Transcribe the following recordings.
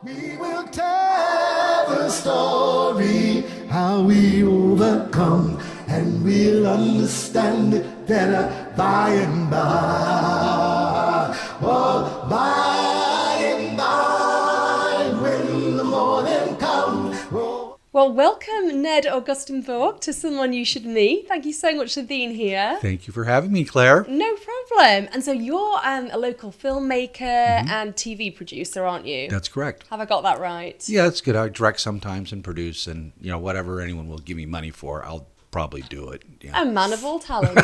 We will tell the story how we overcome, and we'll understand it better by and by. Oh, by and by, when the morning comes. Oh. Well, welcome, Ned Augustenborg, to Someone You Should Meet. Thank you so much for being here. Thank you for having me, Claire. No problem. And so you're a local filmmaker and TV producer, aren't you? That's correct. Have I got that right? Yeah, that's good. I direct sometimes and produce, and whatever anyone will give me money for, I'll probably do it. Yeah. A man of all talents.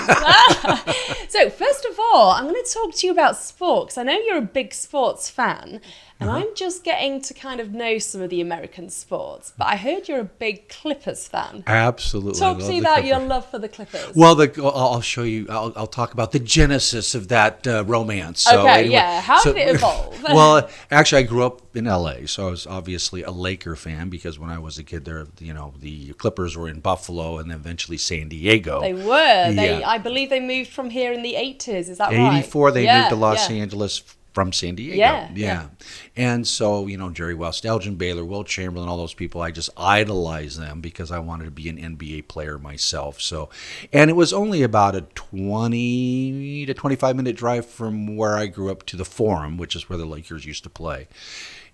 So first of all, I'm going to talk to you about sport, because I know you're a big sports fan, and I'm just getting to kind of know some of the American sports, but I heard you're a big Clippers fan. Absolutely. Talk to me about your love for the Clippers. Well, I'll show you. I'll talk about the genesis of that romance. So okay, anyway, yeah. How did it evolve? Well, actually, I grew up in L.A., so I was obviously a Laker fan because when I was a kid, the Clippers were in Buffalo and then eventually San Diego. They were. Yeah. I believe they moved from here in the 80s. Is that 84, right? 84, they moved to Los Angeles from San Diego. Yeah. And so, Jerry West, Elgin Baylor, Will Chamberlain, all those people, I just idolized them because I wanted to be an NBA player myself. So, and it was only about a 20 to 25 minute drive from where I grew up to the Forum, which is where the Lakers used to play.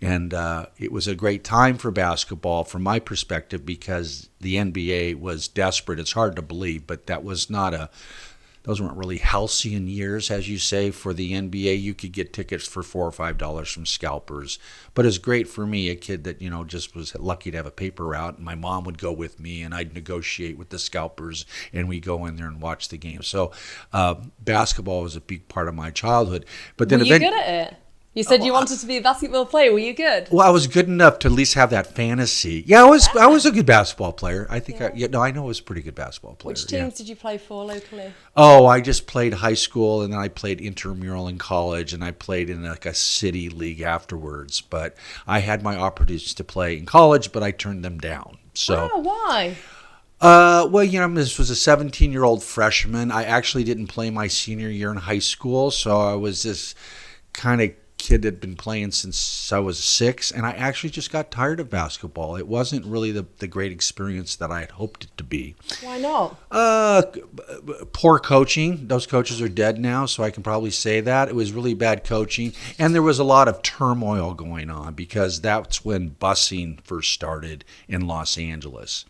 And it was a great time for basketball from my perspective because the NBA was desperate. It's hard to believe, but those weren't really halcyon years, as you say, for the NBA. You could get tickets for $4 or $5 from scalpers. But it was great for me, a kid that, just was lucky to have a paper route. And my mom would go with me, and I'd negotiate with the scalpers, and we'd go in there and watch the game. So basketball was a big part of my childhood. But then Were you good at it? You said you wanted to be a basketball player. Were you good? Well, I was good enough to at least have that fantasy. Yeah, I was a good basketball player. I think I know I was a pretty good basketball player. Which teams did you play for locally? Oh, I just played high school, and then I played intramural in college, and I played in like a city league afterwards. But I had my opportunities to play in college, but I turned them down. So. Oh, why? Well, this was a 17-year-old freshman. I actually didn't play my senior year in high school, so I was this kind of kid had been playing since I was 6, and I actually just got tired of basketball. It wasn't really the great experience that I had hoped it to be. Why not? Poor coaching. Those coaches are dead now, so I can probably say that. It was really bad coaching, and there was a lot of turmoil going on because that's when busing first started in Los Angeles.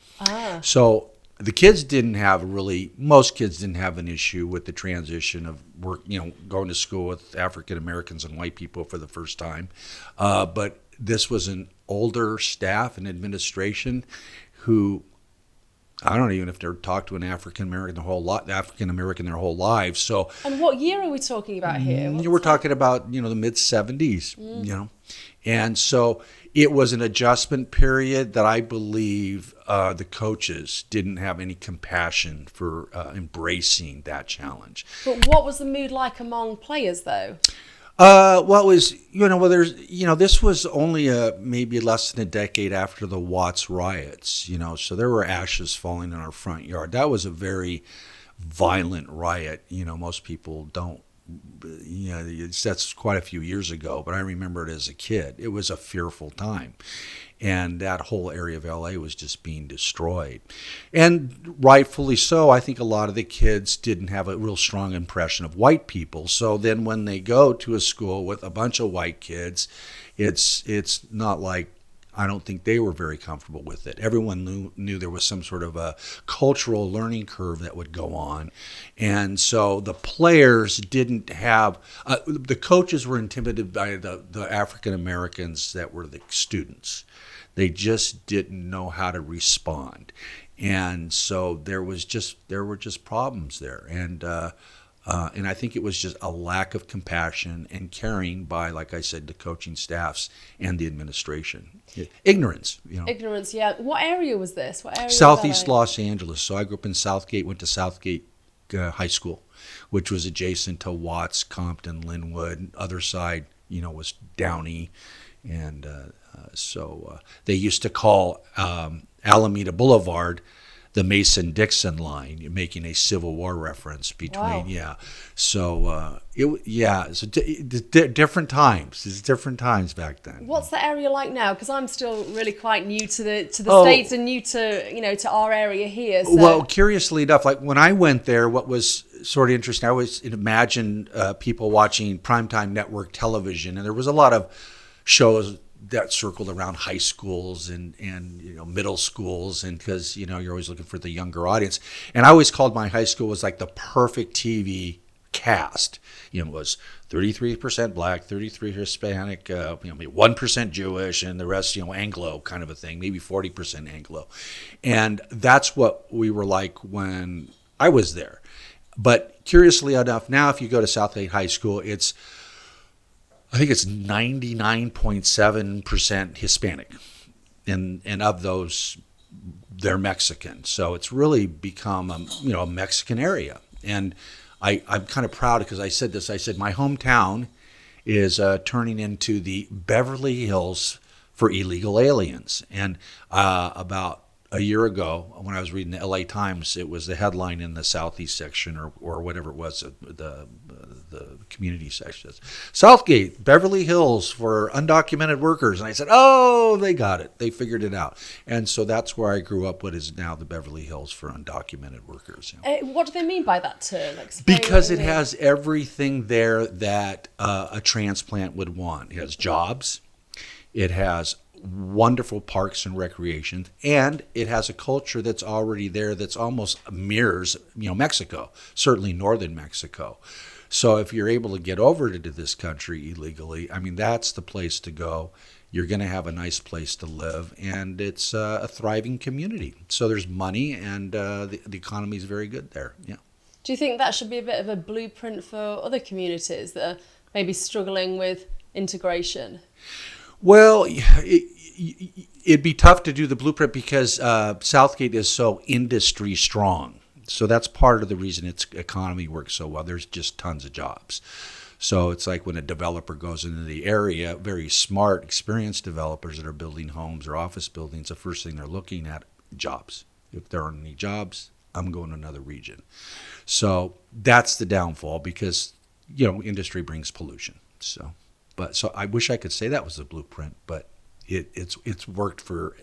So most kids didn't have an issue with the transition of work, going to school with African Americans and white people for the first time. But this was an older staff and administration who, I don't even if they're talked to an African American their whole lives. So. And what year are we talking about here? We're talking about the mid 70s. And so it was an adjustment period that I believe the coaches didn't have any compassion for embracing that challenge. But what was the mood like among players, though? Well, it was, this was only maybe less than a decade after the Watts riots, so there were ashes falling in our front yard. That was a very violent riot. Most people don't. That's quite a few years ago, but I remember it as a kid. It was a fearful time, and that whole area of LA was just being destroyed, and rightfully so. I think a lot of the kids didn't have a real strong impression of white people, so then when they go to a school with a bunch of white kids, it's not like, I don't think they were very comfortable with it. Everyone knew there was some sort of a cultural learning curve that would go on. And so the players didn't have, the coaches were intimidated by the African Americans that were the students. They just didn't know how to respond. And so there were just problems there. And I think it was just a lack of compassion and caring by, like I said, the coaching staffs and the administration. Ignorance, Ignorance, yeah. What area was this? Southeast Los Angeles. So I grew up in Southgate, went to Southgate High School, which was adjacent to Watts, Compton, Linwood. Other side, was Downey. And so they used to call Alameda Boulevard the Mason-Dixon line, making a Civil War reference between, Wow. So it's different times. It's different times back then. What's the area like now? Because I'm still really quite new to the Oh. States and new to our area here. So. Well, curiously enough, like when I went there, what was sort of interesting, I always imagined people watching primetime network television, and there was a lot of shows that circled around high schools and middle schools, and because you're always looking for the younger audience. And I always called my high school was like the perfect TV cast. It was 33% black, 33 Hispanic, maybe 1% Jewish, and the rest Anglo kind of a thing, maybe 40% Anglo. And that's what we were like when I was there. But curiously enough, now if you go to Southgate High School, I think it's 99.7% Hispanic, and of those, they're Mexican. So it's really become a Mexican area. And I'm kind of proud because I said this. I said my hometown is turning into the Beverly Hills for illegal aliens. And about a year ago, when I was reading the LA Times, it was the headline in the Southeast section or whatever it was, the community section. Southgate, Beverly Hills for undocumented workers. And I said, oh, they got it. They figured it out. And so that's where I grew up, what is now the Beverly Hills for undocumented workers. What do they mean by that term? Explain Because what it you mean. has everything there that a transplant would want. It has jobs. It has wonderful parks and recreation, and it has a culture that's already there that's almost mirrors, Mexico, certainly northern Mexico. So if you're able to get over to this country illegally, I mean, that's the place to go. You're going to have a nice place to live, and it's a thriving community. So there's money, and the economy is very good there. Yeah. Do you think that should be a bit of a blueprint for other communities that are maybe struggling with integration? Well, it'd be tough to do the blueprint because Southgate is so industry strong. So that's part of the reason its economy works so well. There's just tons of jobs. So it's like when a developer goes into the area, very smart, experienced developers that are building homes or office buildings, the first thing they're looking at, jobs. If there aren't any jobs, I'm going to another region. So that's the downfall because, industry brings pollution. So I wish I could say that was the blueprint, but it's worked for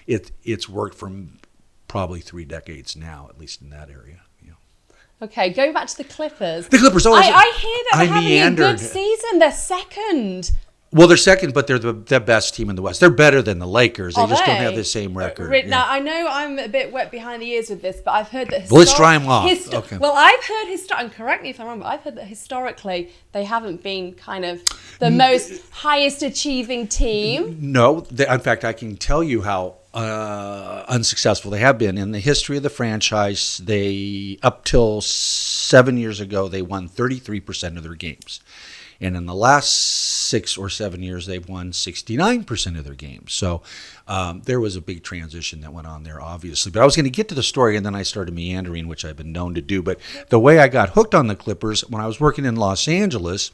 it's worked for probably 3 decades now, at least in that area. Okay, going back to the Clippers. The Clippers. I hear that they're having meandered. a good season. They're second. Well, they're second, but they're the best team in the West. They're better than the Lakers. They just don't have the same record. Now, I know I'm a bit wet behind the ears with this, but I've heard that... Well, let's dry 'em off. Okay. Well, I've heard... and correct me if I'm wrong, but I've heard that historically they haven't been kind of the most highest achieving team. No. In fact, I can tell you how unsuccessful they have been. In the history of the franchise, up till 7 years ago, they won 33% of their games. And in the last 6 or 7 years, they've won 69% of their games. So there was a big transition that went on there, obviously. But I was going to get to the story, and then I started meandering, which I've been known to do. But the way I got hooked on the Clippers, when I was working in Los Angeles,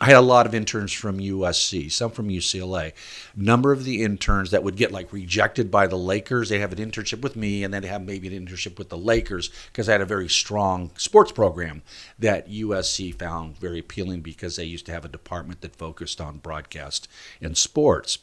I had a lot of interns from USC, some from UCLA. A number of the interns that would get rejected by the Lakers, they have an internship with me, and then they have maybe an internship with the Lakers because I had a very strong sports program that USC found very appealing because they used to have a department that focused on broadcast and sports.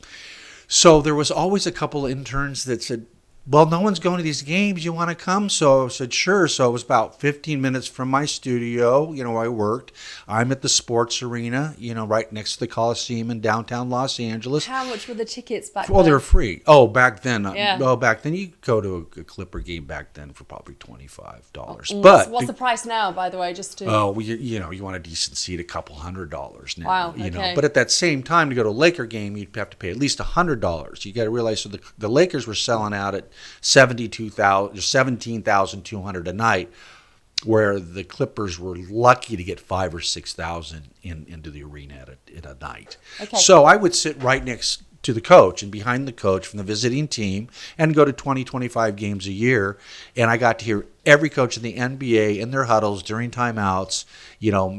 So there was always a couple of interns that said, well, no one's going to these games. You want to come? So I said, sure. So it was about 15 minutes from my studio, where I worked. I'm at the sports arena, right next to the Coliseum in downtown Los Angeles. How much were the tickets back Well, then? they were free. Oh, back then. Yeah. Well, back then you could go to a Clipper game back then for probably $25. But what's the price now, by the way, just to... Oh, you want a decent seat, $200 now. Wow, okay. But at that same time, to go to a Laker game, you'd have to pay at least $100. You got to realize, so the Lakers were selling out at $17,200 a night, where the Clippers were lucky to get 5,000 or 6,000 into the arena at a night. Okay. So I would sit right next to the coach and behind the coach from the visiting team and go to 20, 25 games a year. And I got to hear every coach in the NBA in their huddles during timeouts,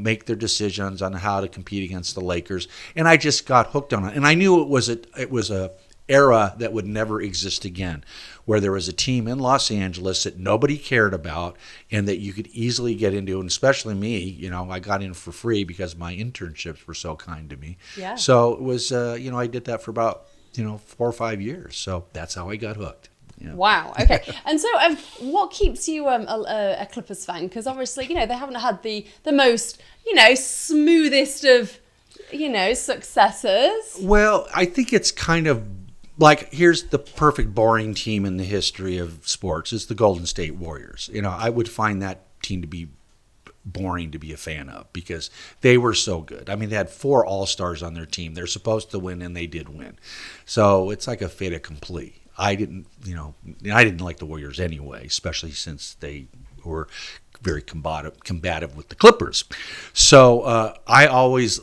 make their decisions on how to compete against the Lakers. And I just got hooked on it. And I knew it was a era that would never exist again, where there was a team in Los Angeles that nobody cared about and that you could easily get into. And especially me, I got in for free because my internships were so kind to me. Yeah. So it was, I did that for about, 4 or 5 years. So that's how I got hooked. Yeah. Wow. Okay. And so, what keeps you a Clippers fan? Because obviously, they haven't had the most, smoothest of, successes. Well, I think it's kind of like, here's the perfect boring team in the history of sports. It's the Golden State Warriors. I would find that team to be boring to be a fan of because they were so good. I mean, they had 4 All-Stars on their team. They're supposed to win, and they did win. So it's like a fait accompli. I didn't like the Warriors anyway, especially since they were very combative with the Clippers. So I always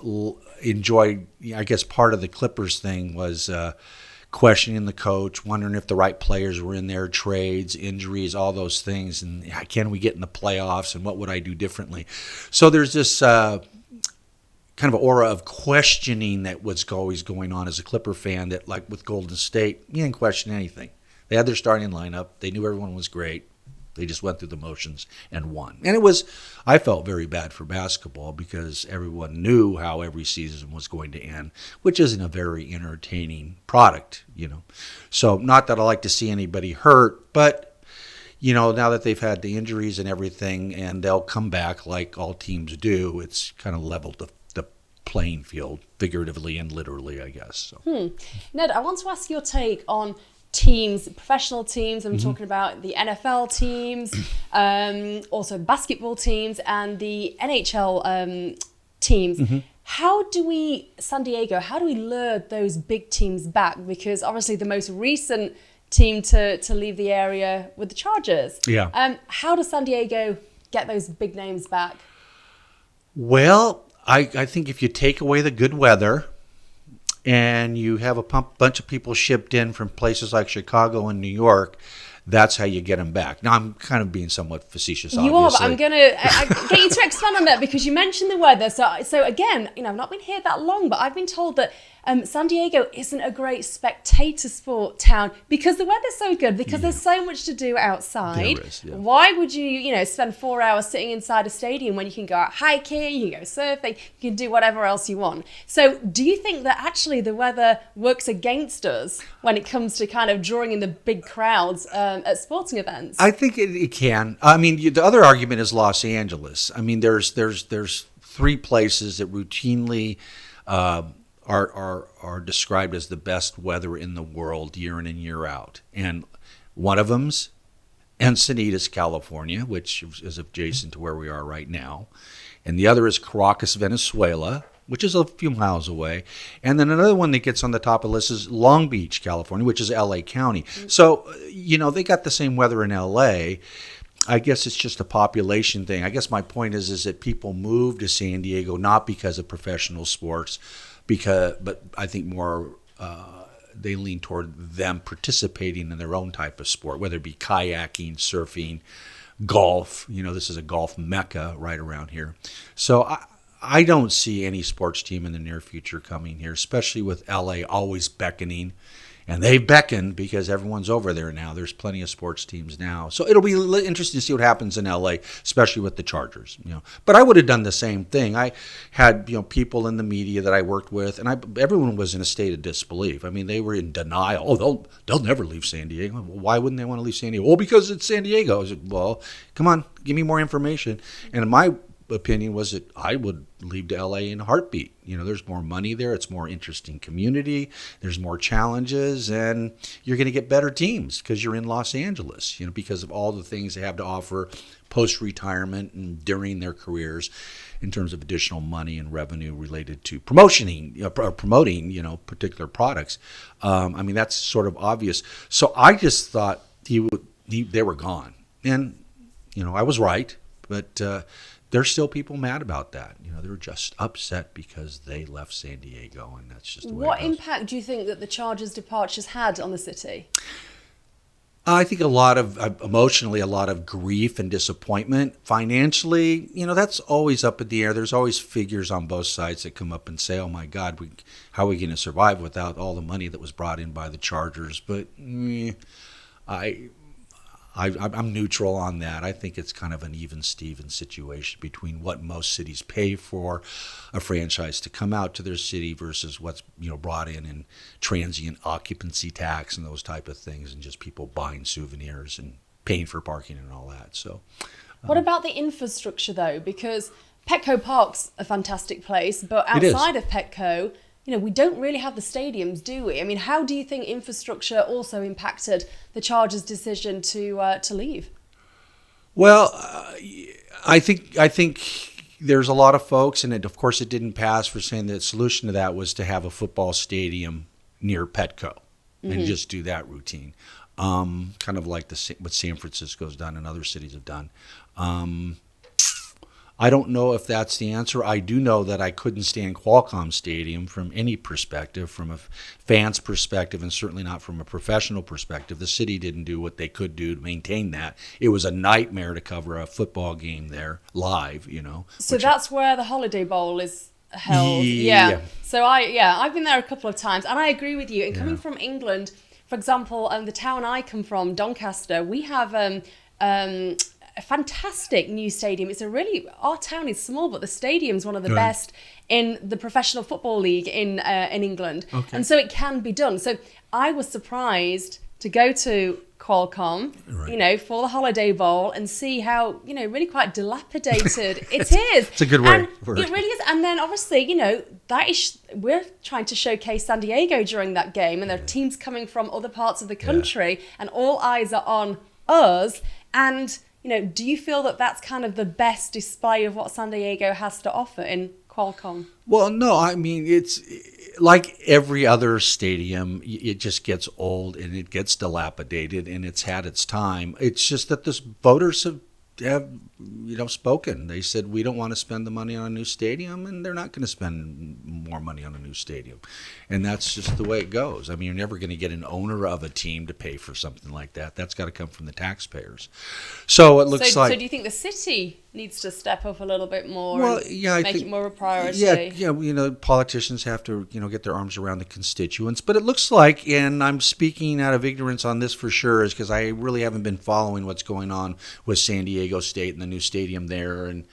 enjoyed, I guess part of the Clippers thing was questioning the coach, wondering if the right players were in there, trades, injuries, all those things, and can we get in the playoffs, and what would I do differently? So there's this kind of aura of questioning that was always going on as a Clipper fan that, like with Golden State, you didn't question anything. They had their starting lineup. They knew everyone was great. They just went through the motions and won. And I felt very bad for basketball because everyone knew how every season was going to end, which isn't a very entertaining product, So not that I like to see anybody hurt, but, now that they've had the injuries and everything and they'll come back like all teams do, it's kind of leveled the playing field, figuratively and literally, I guess. So. Ned, I want to ask your take on teams, professional teams. I'm talking about the NFL teams, also basketball teams, and the NHL teams. How do we lure those big teams back? Because obviously the most recent team to leave the area with the Chargers. Yeah. How does San Diego get those big names back? Well, I think if you take away the good weather and you have a bunch of people shipped in from places like Chicago and New York, that's how you get them back. Now, I'm kind of being somewhat facetious, obviously. You are, but I'm going to get you to expand on that because you mentioned the weather. So again, I've not been here that long, but I've been told that San Diego isn't a great spectator sport town because the weather's so good, because there's so much to do outside. There is, yeah. Why would you, spend 4 hours sitting inside a stadium when you can go out hiking, you can go surfing, you can do whatever else you want? So do you think that actually the weather works against us when it comes to kind of drawing in the big crowds at sporting events? I think it can. I mean, the other argument is Los Angeles. I mean, there's 3 places that routinely are described as the best weather in the world year in and year out. And one of them's Encinitas, California, which is adjacent to where we are right now. And the other is Caracas, Venezuela, which is a few miles away. And then another one that gets on the top of the list is Long Beach, California, which is LA County. So, they got the same weather in LA. I guess it's just a population thing. I guess my point is that people move to San Diego not because of professional sports, but I think more they lean toward them participating in their own type of sport, whether it be kayaking, surfing, golf. This is a golf mecca right around here. So I don't see any sports team in the near future coming here, especially with LA always beckoning. And they've beckoned because everyone's over there now. There's plenty of sports teams now. So it'll be interesting to see what happens in LA, especially with the Chargers. But I would have done the same thing. I had people in the media that I worked with, and everyone was in a state of disbelief. I mean, they were in denial. Oh, they'll never leave San Diego. Well, why wouldn't they want to leave San Diego? Well, because it's San Diego. I said, well, come on, give me more information. And my opinion was that I would leave to LA in a heartbeat. There's more money there. It's more interesting community. There's more challenges, and you're going to get better teams because you're in Los Angeles, because of all the things they have to offer post-retirement and during their careers in terms of additional money and revenue related to promoting, particular products. I mean, that's sort of obvious. So I just thought they were gone. And, I was right, but there's still people mad about that. They're just upset because they left San Diego, and that's just the way it goes. What impact do you think that the Chargers' departures had on the city? I think a lot of emotionally, a lot of grief and disappointment. Financially, that's always up in the air. There's always figures on both sides that come up and say, "Oh my God, how are we going to survive without all the money that was brought in by the Chargers?" But I'm neutral on that. I think it's kind of an even Steven situation between what most cities pay for a franchise to come out to their city versus what's brought in transient occupancy tax and those type of things, and just people buying souvenirs and paying for parking and all that. So, what about the infrastructure though? Because Petco Park's a fantastic place, but outside of Petco, we don't really have the stadiums, do we? I mean, how do you think infrastructure also impacted the Chargers' decision to leave? Well, I think there's a lot of folks, and of course it didn't pass, for saying the solution to that was to have a football stadium near Petco and just do that routine, kind of like what San Francisco's done and other cities have done. I don't know if that's the answer. I do know that I couldn't stand Qualcomm Stadium from any perspective, from a fan's perspective, and certainly not from a professional perspective. The city didn't do what they could do to maintain that. It was a nightmare to cover a football game there live, So that's where the Holiday Bowl is held. Yeah. So I've been there a couple of times, and I agree with you. And coming from England, for example, the town I come from, Doncaster, we have a fantastic new stadium. Our town is small, but the stadium's one of the best in the Professional Football League in England. Okay. And so it can be done. So I was surprised to go to Qualcomm, for the Holiday Bowl and see how, really quite dilapidated it is. It's a good word. And it really is. And then obviously, we're trying to showcase San Diego during that game, and there are teams coming from other parts of the country, and all eyes are on us. And do you feel that that's kind of the best display of what San Diego has to offer in Qualcomm? Well, no, I mean, it's like every other stadium, it just gets old and it gets dilapidated, and it's had its time. It's just that the voters have spoken. They said, we don't want to spend the money on a new stadium, and they're not going to spend more money on a new stadium. And that's just the way it goes. I mean, you're never going to get an owner of a team to pay for something like that. That's got to come from the taxpayers. So it looks like... So do you think the city needs to step up a little bit more make it more a priority? Yeah, politicians have to, get their arms around the constituents. But it looks like, and I'm speaking out of ignorance on this for sure, is because I really haven't been following what's going on with San Diego State and the new stadium there, and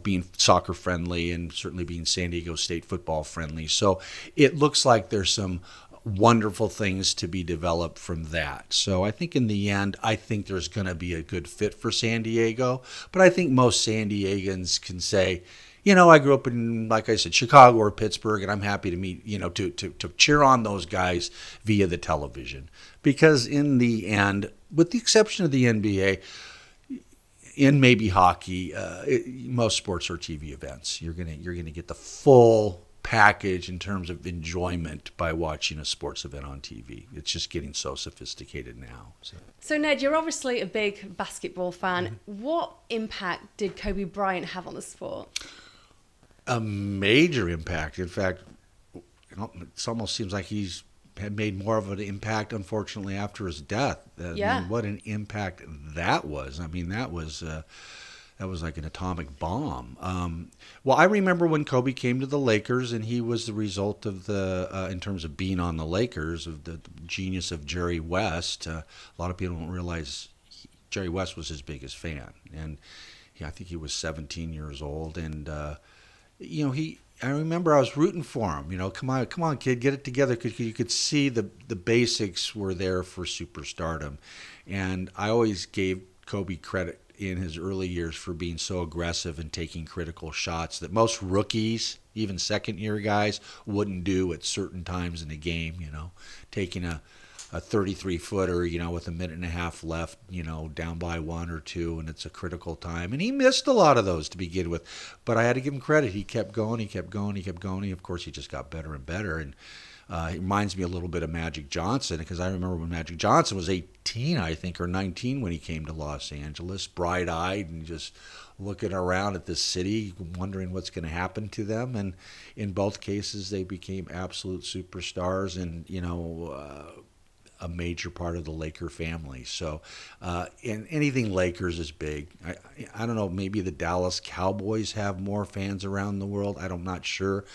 being soccer friendly, and certainly being San Diego State football friendly. So it looks like there's some wonderful things to be developed from that. So I think in the end, I think there's going to be a good fit for San Diego. But I think most San Diegans can say, I grew up in, like I said, Chicago or Pittsburgh, and I'm happy to meet, to cheer on those guys via the television. Because in the end, with the exception of the NBA, and maybe hockey, most sports are TV events. You're gonna get the full package in terms of enjoyment by watching a sports event on TV. It's just getting so sophisticated now. So Ned, you're obviously a big basketball fan. What impact did Kobe Bryant have on the sport? A major impact. In fact, it almost seems like he's had made more of an impact, unfortunately, after his death. I mean, what an impact that was. I mean, that was like an atomic bomb. Well, I remember when Kobe came to the Lakers, and he was the result of in terms of being on the Lakers, of the genius of Jerry West. A lot of people don't realize Jerry West was his biggest fan. And I think he was 17 years old. And, I remember I was rooting for him. Come on, kid, get it together. Because you could see the basics were there for superstardom. And I always gave Kobe credit in his early years for being so aggressive and taking critical shots that most rookies, even second-year guys, wouldn't do at certain times in the game. Taking a 33-footer, with a minute and a half left, down by 1 or 2, and it's a critical time. And he missed a lot of those to begin with. But I had to give him credit. He kept going, he kept going, he kept going. Of course, he just got better and better. And it reminds me a little bit of Magic Johnson, because I remember when Magic Johnson was 18, I think, or 19 when he came to Los Angeles, bright-eyed and just looking around at this city, wondering what's going to happen to them. And in both cases, they became absolute superstars. And, a major part of the Laker family. So, and anything Lakers is big. I don't know, maybe the Dallas Cowboys have more fans around the world. I'm not sure.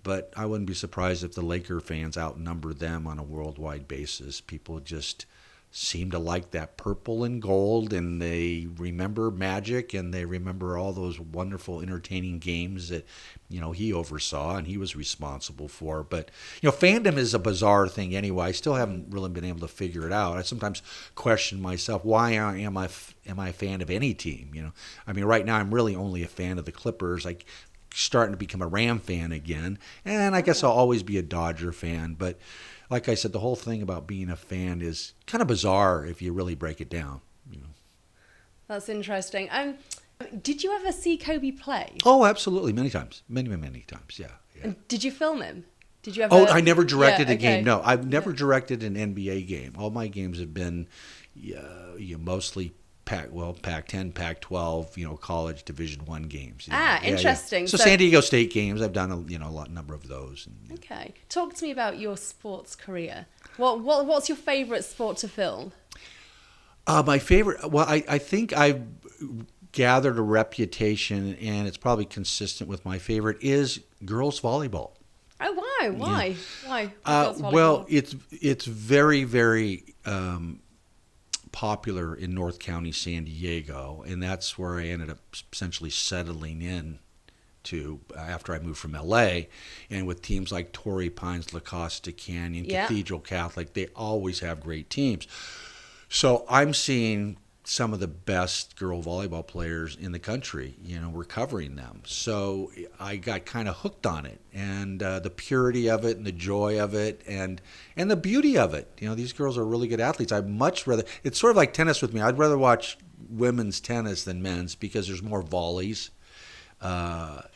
But I wouldn't be surprised if the Laker fans outnumber them on a worldwide basis. People just seem to like that purple and gold, and they remember Magic, and they remember all those wonderful, entertaining games that, he oversaw and he was responsible for. But, fandom is a bizarre thing anyway. I still haven't really been able to figure it out. I sometimes question myself, why am I a fan of any team? Right now I'm really only a fan of the Clippers. Starting to become a Ram fan again, and I guess I'll always be a Dodger fan. But like I said, the whole thing about being a fan is kind of bizarre if you really break it down. That's interesting. Did you ever see Kobe play? Oh, absolutely, many times, many times. Yeah. And did you film him? Did you ever? Oh, I never directed a game. No, I've never directed an NBA game. All my games have been mostly Pac-10, Pac-12, college Division I games. Interesting. Yeah. So San Diego State games, I've done a number of those. Okay, talk to me about your sports career. What's your favorite sport to film? My favorite. Well, I think I've gathered a reputation, and it's probably consistent with my favorite is girls volleyball. Oh, why? Why? Yeah. Why? Girls volleyball? Well, it's very, very popular in North County, San Diego, and that's where I ended up essentially settling in to after I moved from LA. And with teams like Torrey Pines, La Costa Canyon, Cathedral Catholic, they always have great teams. So I'm seeing some of the best girl volleyball players in the country. We're covering them. So I got kind of hooked on it, and the purity of it and the joy of it and the beauty of it. These girls are really good athletes. I'd much rather, it's sort of like tennis with me. I'd rather watch women's tennis than men's because there's more volleys.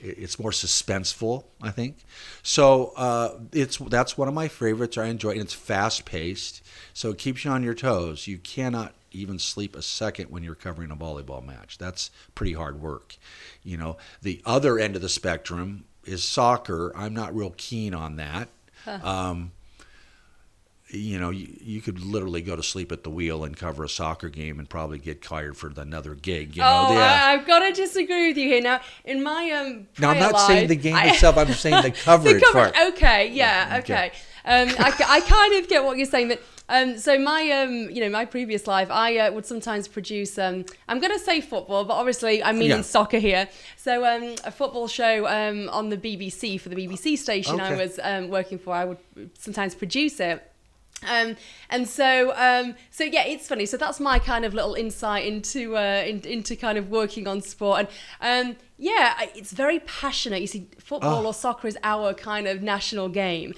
It's more suspenseful, I think. So that's one of my favorites. I enjoy it. And it's fast paced, so it keeps you on your toes. You cannot even sleep a second when you're covering a volleyball match. That's pretty hard work. The other end of the spectrum is soccer. I'm not real keen on that. You could literally go to sleep at the wheel and cover a soccer game and probably get hired for another gig. I've got to disagree with you here. Now, in my now, I'm not saying the game itself. I'm saying the coverage part. Okay, okay. I kind of get what you're saying. That so my my previous life, I would sometimes produce. I'm going to say football, but obviously I'm meaning soccer here. So a football show on the BBC for the BBC station I was working for. I would sometimes produce it. So it's funny. So that's my kind of little insight into kind of working on sport. And it's very passionate. You see, football or soccer is our kind of national game.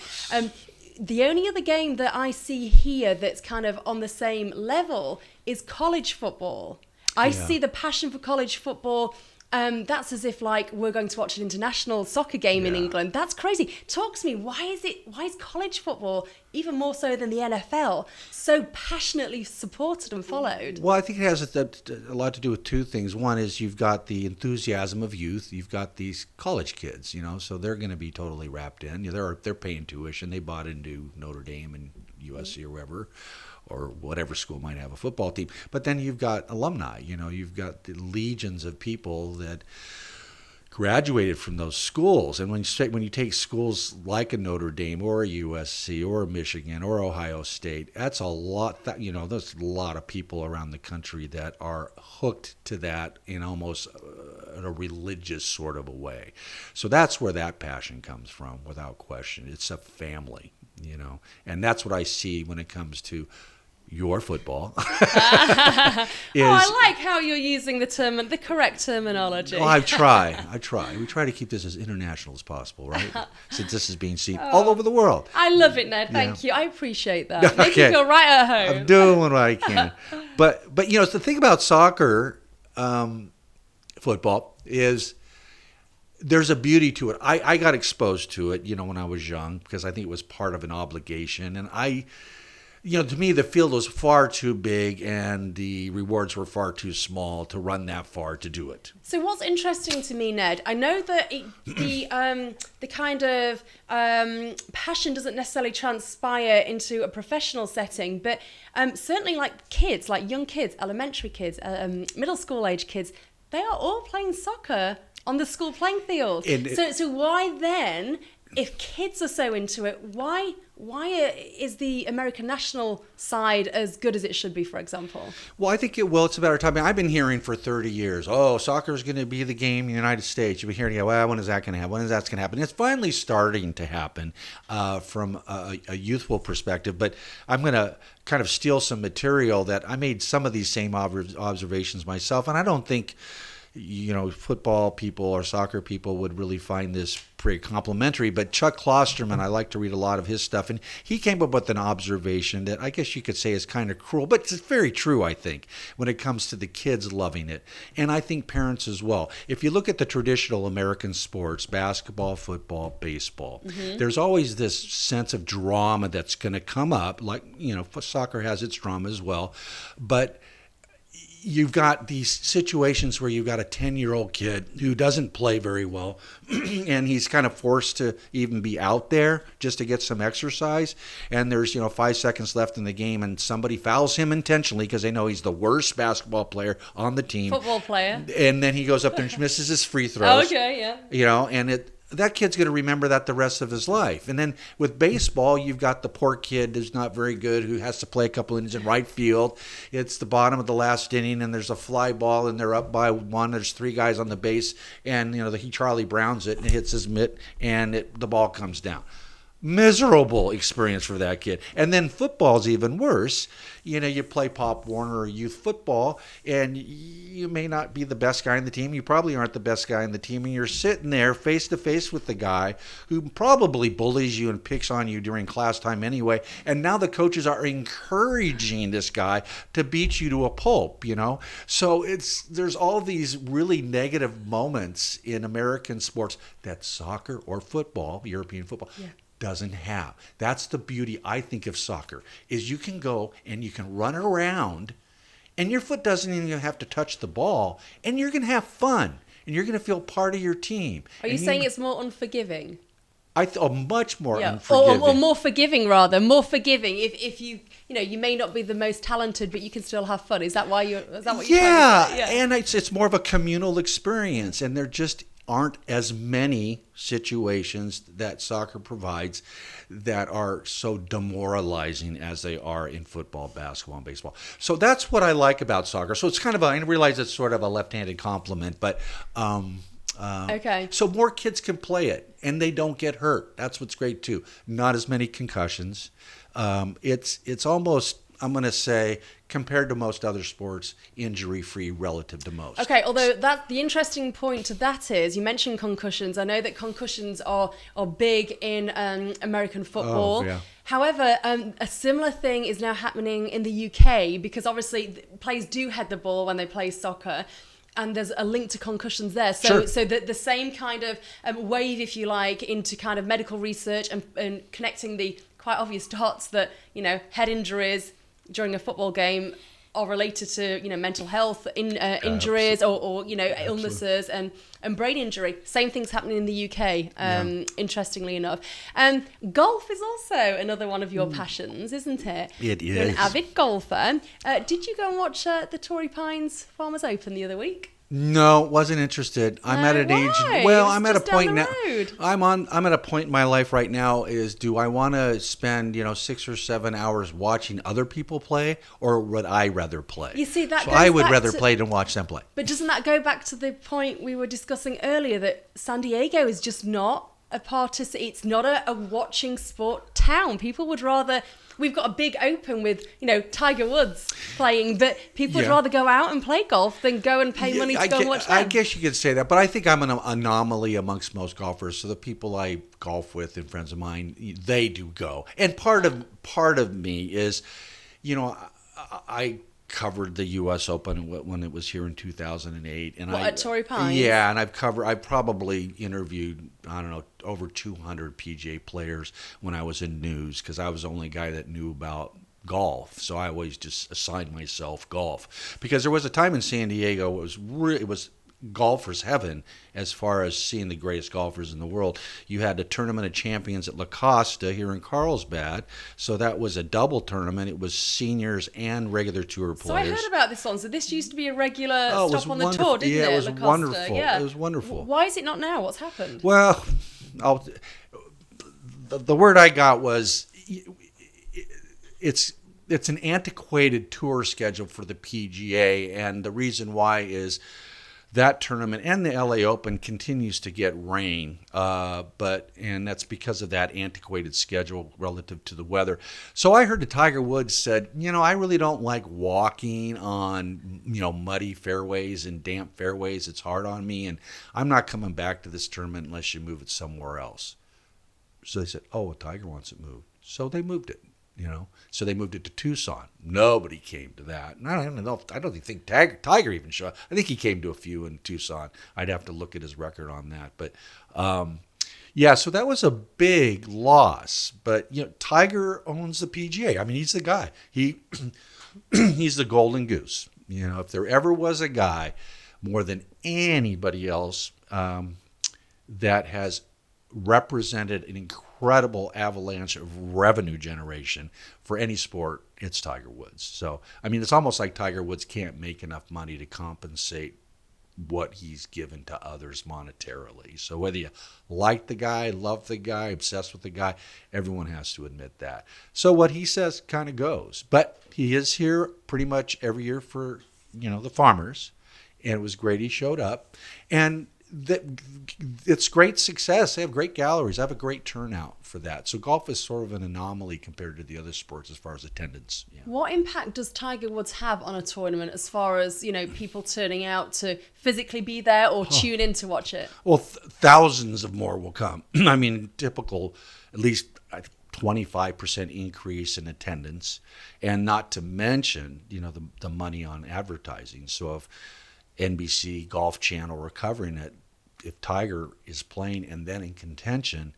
The only other game that I see here that's kind of on the same level is college football. I see the passion for college football. That's as if like we're going to watch an international soccer game in England. That's crazy. Talk to me. Why is college football, even more so than the NFL, so passionately supported and followed? Well, I think it has a lot to do with two things. One is you've got the enthusiasm of youth. You've got these college kids, so they're going to be totally wrapped in. They're paying tuition. They bought into Notre Dame and USC or wherever, or whatever school might have a football team. But then you've got alumni, you've got the legions of people that graduated from those schools. And when you take schools like a Notre Dame or a USC or a Michigan or Ohio State, that's a lot. There's a lot of people around the country that are hooked to that in almost a religious sort of a way. So that's where that passion comes from, without question. It's a family, and that's what I see when it comes to your football. I like how you're using the correct terminology. Well, I try. We try to keep this as international as possible, right? Since this is being seen all over the world. I love it, Ned. Thank you. I appreciate that. Make you feel right at home. I'm doing what I can. But the thing about soccer, football, is there's a beauty to it. I got exposed to it, when I was young, because I think it was part of an obligation. And to me, the field was far too big and the rewards were far too small to run that far to do it. So what's interesting to me, Ned, I know that the kind of passion doesn't necessarily transpire into a professional setting, but certainly like kids, like young kids, elementary kids, middle school age kids, they are all playing soccer on the school playing field. So why then, if kids are so into it, why is the American national side as good as it should be, for example? Well, I think it's a better time. I mean, I've been hearing for 30 years, soccer is going to be the game in the United States. You've been hearing, well, when is that going to happen? When is that going to happen? It's finally starting to happen from a youthful perspective. But I'm going to kind of steal some material that I made some of these same observations myself. And I don't think football people or soccer people would really find this pretty complimentary, but Chuck Klosterman, I like to read a lot of his stuff, and he came up with an observation that I guess you could say is kind of cruel, but it's very true, I think, when it comes to the kids loving it, and I think parents as well. If you look at the traditional American sports, basketball, football, baseball, there's always this sense of drama that's going to come up, like, soccer has its drama as well, but you've got these situations where you've got a 10-year-old kid who doesn't play very well, and he's kind of forced to even be out there just to get some exercise. And there's, 5 seconds left in the game, and somebody fouls him intentionally because they know he's the worst basketball player on the team. Football player. And then he goes up there and misses his free throws. Okay, yeah. And that kid's going to remember that the rest of his life. And then with baseball, you've got the poor kid who's not very good, who has to play a couple innings in right field. It's the bottom of the last inning, and there's a fly ball, and they're up by one. There's 3 guys on the base, and he Charlie Browns it, and it hits his mitt, and the ball comes down. Miserable experience for that kid. And then football's even worse. You play Pop Warner or youth football, and you may not be the best guy in the team. You probably aren't the best guy in the team, and you're sitting there face to face with the guy who probably bullies you and picks on you during class time anyway. And now the coaches are encouraging this guy to beat you to a pulp, So there's all these really negative moments in American sports that soccer or football, European football, doesn't have. That's the beauty, I think, of soccer, is you can go and you can run around and your foot doesn't even have to touch the ball, and you're going to have fun and you're going to feel part of your team. Are you saying it's more unforgiving? Much more unforgiving. Or more forgiving, rather. More forgiving. If you may not be the most talented, but you can still have fun. Is that what you're trying to say? Yeah, and it's more of a communal experience, and there just aren't as many situations that soccer provides that are so demoralizing as they are in football, basketball, and baseball. So that's what I like about soccer. So it's kind of I realize it's sort of a left-handed compliment, but okay. So more kids can play it, and they don't get hurt. That's what's great too. Not as many concussions. It's almost, I'm going to say, compared to most other sports, injury-free relative to most. Okay, although the interesting point to that is, you mentioned concussions. I know that concussions are big in American football. Oh, yeah. However, a similar thing is now happening in the UK, because obviously players do head the ball when they play soccer, and there's a link to concussions there. So the same kind of wave, if you like, into kind of medical research and connecting the quite obvious dots that, head injuries during a football game are related to, mental health injuries or illnesses and brain injury. Same thing's happening in the UK, interestingly enough. Golf is also another one of your passions, isn't it? It is. You're an avid golfer. Did you go and watch the Torrey Pines Farmers Open the other week? No, wasn't interested. I'm at an age. Well, I'm at a point now. I'm at a point in my life right now. Do I want to spend 6 or 7 hours watching other people play, or would I rather play? You see, that. So goes I would back rather to, play than watch them play. But doesn't that go back to the point we were discussing earlier, that San Diego is just not it's not a watching sport town. People would rather. We've got a big open with, Tiger Woods playing, but people would rather go out and play golf than go and pay money to go and watch them. I guess you could say that, but I think I'm an anomaly amongst most golfers. So the people I golf with and friends of mine, they do go. And part of me is, I covered the U.S. Open when it was here in 2008. And at Torrey Pines? Yeah, and I probably interviewed, over 200 PGA players when I was in news, because I was the only guy that knew about golf. So I always just assigned myself golf, because there was a time in San Diego it was golfer's heaven as far as seeing the greatest golfers in the world. You had the Tournament of Champions at La Costa here in Carlsbad, so that was a double tournament. It was seniors and regular tour players. So I heard about this one. So this used to be a regular Oh, stop on the tour, didn't it? Yeah, it was La Costa? wonderful. Yeah. It was wonderful. Why is it not now? What's happened? Well, the word I got was it's an antiquated tour schedule for the PGA, and the reason why is that tournament and the LA Open continues to get rain, and that's because of that antiquated schedule relative to the weather. So I heard that Tiger Woods said, I really don't like walking on, muddy fairways and damp fairways. It's hard on me, and I'm not coming back to this tournament unless you move it somewhere else. So they said, oh, well, Tiger wants it moved. So they moved it. So they moved it to Tucson. Nobody came to that. And I don't think Tiger even showed up. I think he came to a few in Tucson. I'd have to look at his record on that. But so that was a big loss. But Tiger owns the PGA. I mean, he's the guy. He's the golden goose. If there ever was a guy more than anybody else that has represented an incredible avalanche of revenue generation for any sport, it's Tiger Woods. So, I mean, it's almost like Tiger Woods can't make enough money to compensate what he's given to others monetarily. So whether you like the guy, love the guy, obsessed with the guy, everyone has to admit that. So what he says kind of goes. But he is here pretty much every year for, the Farmers. And it was great he showed up. And it's great success. They have great galleries. They have a great turnout for that. So golf is sort of an anomaly compared to the other sports as far as attendance. Yeah. What impact does Tiger Woods have on a tournament as far as, people turning out to physically be there or tune in to watch it? Well, thousands of more will come. I mean, typical, at least 25% increase in attendance, and not to mention, the money on advertising. So if NBC, Golf Channel are covering it, if Tiger is playing and then in contention,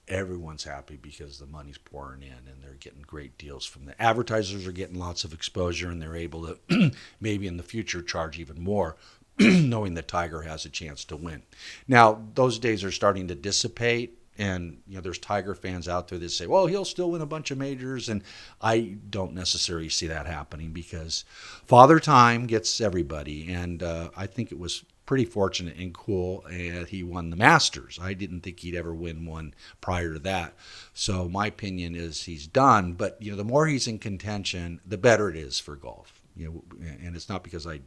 everyone's happy because the money's pouring in and they're getting great deals from the advertisers, are getting lots of exposure, and they're able to maybe in the future charge even more knowing that Tiger has a chance to win. Now, those days are starting to dissipate, and there's Tiger fans out there that say, well, he'll still win a bunch of majors, and I don't necessarily see that happening because Father Time gets everybody, and I think it was pretty fortunate and cool, and he won the Masters. I didn't think he'd ever win one prior to that. So my opinion is he's done. But the more he's in contention, the better it is for golf. And it's not because I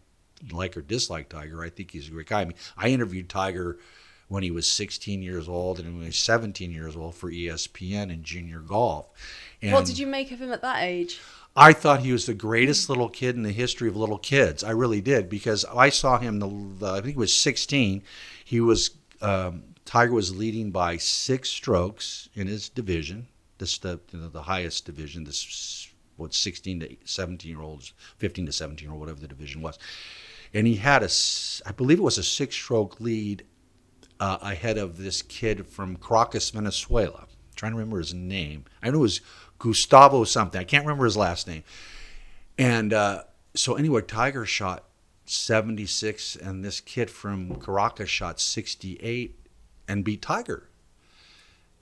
like or dislike Tiger. I think he's a great guy. I mean, I interviewed Tiger when he was 16 years old and when he was 17 years old for ESPN in junior golf. And what did you make of him at that age? I thought he was the greatest little kid in the history of little kids. I really did, because I saw him, I think he was 16. He was Tiger was leading by 6 strokes in his division. This the highest division. This 16 to 17-year-olds, 15 to 17 or whatever the division was. And he had I believe it was a 6-stroke lead ahead of this kid from Caracas, Venezuela. I'm trying to remember his name. I know it was Gustavo something. I can't remember his last name. And so anyway, Tiger shot 76, and this kid from Caracas shot 68 and beat Tiger.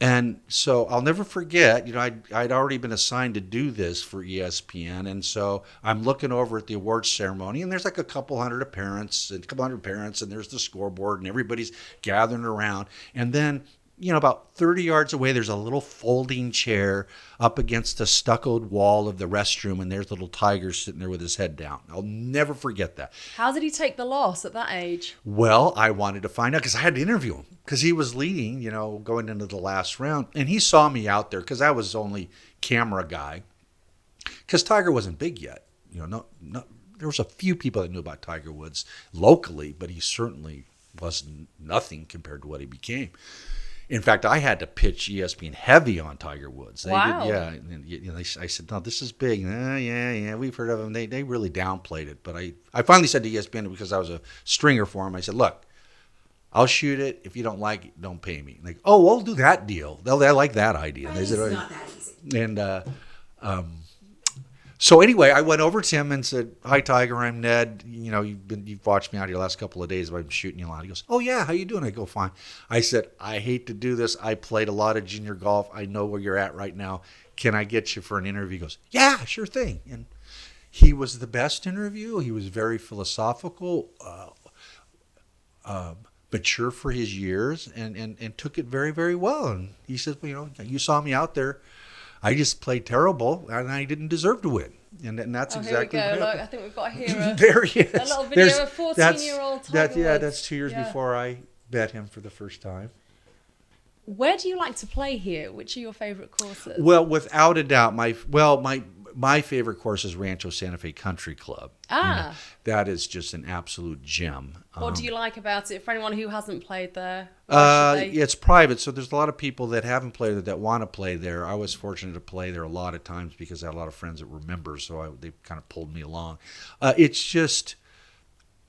And so I'll never forget, I'd already been assigned to do this for ESPN. And so I'm looking over at the awards ceremony, and there's like a couple hundred parents, and there's the scoreboard, and everybody's gathering around. And then, about 30 yards away, there's a little folding chair up against the stuccoed wall of the restroom, and there's little Tiger sitting there with his head down. I'll never forget that. How did he take the loss at that age? Well, I wanted to find out because I had to interview him because he was leading, going into the last round. And he saw me out there because I was only camera guy because Tiger wasn't big yet. There was a few people that knew about Tiger Woods locally, but he certainly wasn't nothing compared to what he became. In fact, I had to pitch ESPN heavy on Tiger Woods. Wow. I said, no, this is big. Yeah, we've heard of him. They really downplayed it. But I finally said to ESPN, because I was a stringer for him, I said, look, I'll shoot it. If you don't like it, don't pay me. Like, oh, we'll do that deal. They like that idea. It's not that easy. And So anyway, I went over to him and said, "Hi, Tiger. I'm Ned. You know, you've watched me out here the last couple of days. I've been shooting you a lot." He goes, "Oh yeah, how you doing?" I go, "Fine." I said, "I hate to do this. I played a lot of junior golf. I know where you're at right now. Can I get you for an interview?" He goes, "Yeah, sure thing." And he was the best interview. He was very philosophical, mature for his years, and took it very, very well. And he says, "Well, you know, you saw me out there. I just played terrible, and I didn't deserve to win." And that's exactly here we go. what Look, I think we've got here there he is. a little video of 14-year-old Tiger Woods. That's 2 years before I met him for the first time. Where do you like to play here? Which are your favorite courses? Well, without a doubt, my favorite course is Rancho Santa Fe Country Club. Ah. That is just an absolute gem. What do you like about it? For anyone who hasn't played there, why should they? It's private, so there's a lot of people that haven't played there that want to play there. I was fortunate to play there a lot of times because I had a lot of friends that were members, so they kind of pulled me along. It's just,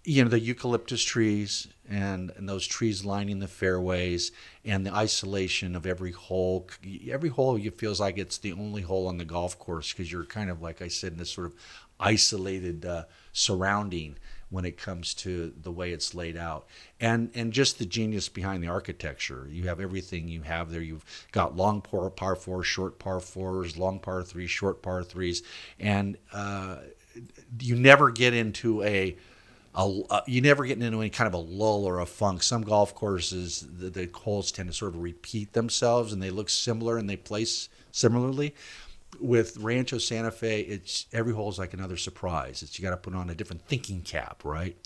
you know, the eucalyptus trees and those trees lining the fairways and the isolation of every hole. Every hole you feels like it's the only hole on the golf course because you're kind of, like I said, in this sort of isolated surrounding when it comes to the way it's laid out. And just the genius behind the architecture. You have everything you have there. You've got long par fours, short par fours, long par threes, short par threes. And you never get into you never get into any kind of a lull or a funk. Some golf courses, the holes tend to sort of repeat themselves and they look similar and they place similarly. With Rancho Santa Fe, it's every hole is like another surprise. You got to put on a different thinking cap, right?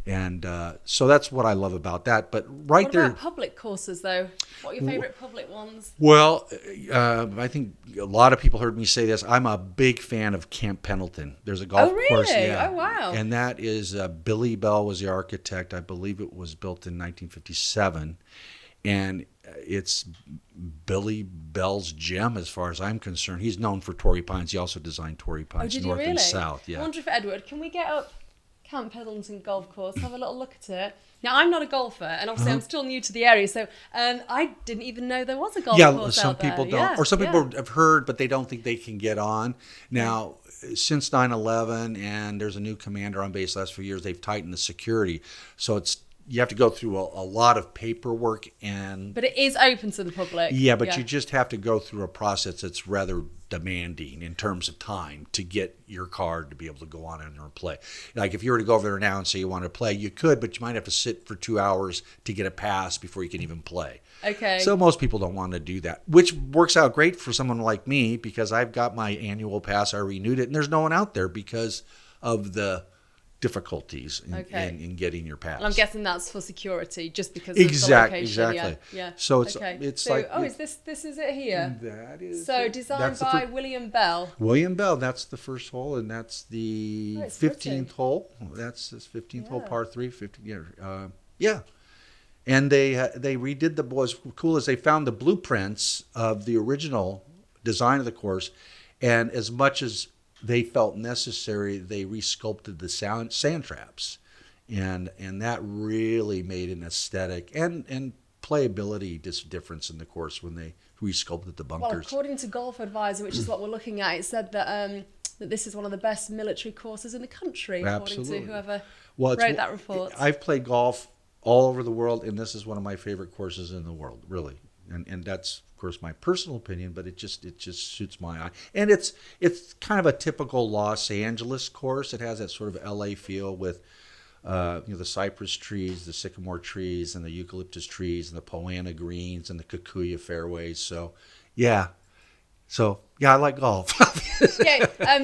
And so that's what I love about that. But what about public courses, though? What are your favorite public ones? Well, I think a lot of people heard me say this. I'm a big fan of Camp Pendleton. There's a golf course. Yeah. Oh, wow. And that is Billy Bell was the architect. I believe it was built in 1957. And it's Billy Bell's gem as far as I'm concerned. He's known for Torrey Pines. He also designed Torrey Pines north and south. Yeah. I wonder if, Edward, can we get up Camp Pendleton Golf Course, have a little look at it? Now, I'm not a golfer, and obviously I'm still new to the area, so I didn't even know there was a golf course some out there. people don't. Yeah, or some people have heard, but they don't think they can get on. Now, since 9/11, and there's a new commander on base the last few years, they've tightened the security. So you have to go through a lot of paperwork But it is open to the public. Yeah, but you just have to go through a process that's rather demanding in terms of time to get your card to be able to go on and play. Like if you were to go over there now and say you want to play, you could, but you might have to sit for 2 hours to get a pass before you can even play. Okay. So most people don't want to do that, which works out great for someone like me because I've got my annual pass. I renewed it, and there's no one out there because of the difficulties in getting your pass. And I'm guessing that's for security, just because of the location. Exactly. Yeah. So it's like. Oh, this is it here? That is. So designed by William Bell. William Bell. That's the first hole, and that's the 15th hole. That's this 15th hole, par 3. 15. Yeah. And they redid what's cool is they found the blueprints of the original design of the course, and as much as they felt necessary, they resculpted the sand traps, and that really made an aesthetic and playability difference in the course when they resculpted the bunkers. Well, according to Golf Advisor, which is what we're looking at, it said that this is one of the best military courses in the country, according to whoever wrote that report. I've played golf all over the world, and this is one of my favorite courses in the world, really. And that's, of course, my personal opinion, but it just suits my eye. And it's kind of a typical Los Angeles course. It has that sort of LA feel with the cypress trees, the sycamore trees, and the eucalyptus trees, and the Poana greens, and the Kikuyu fairways. So, yeah. I like golf.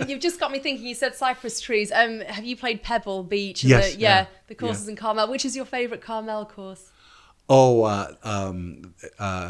You've just got me thinking. You said cypress trees. Have you played Pebble Beach? Yes. The courses in Carmel. Which is your favorite Carmel course?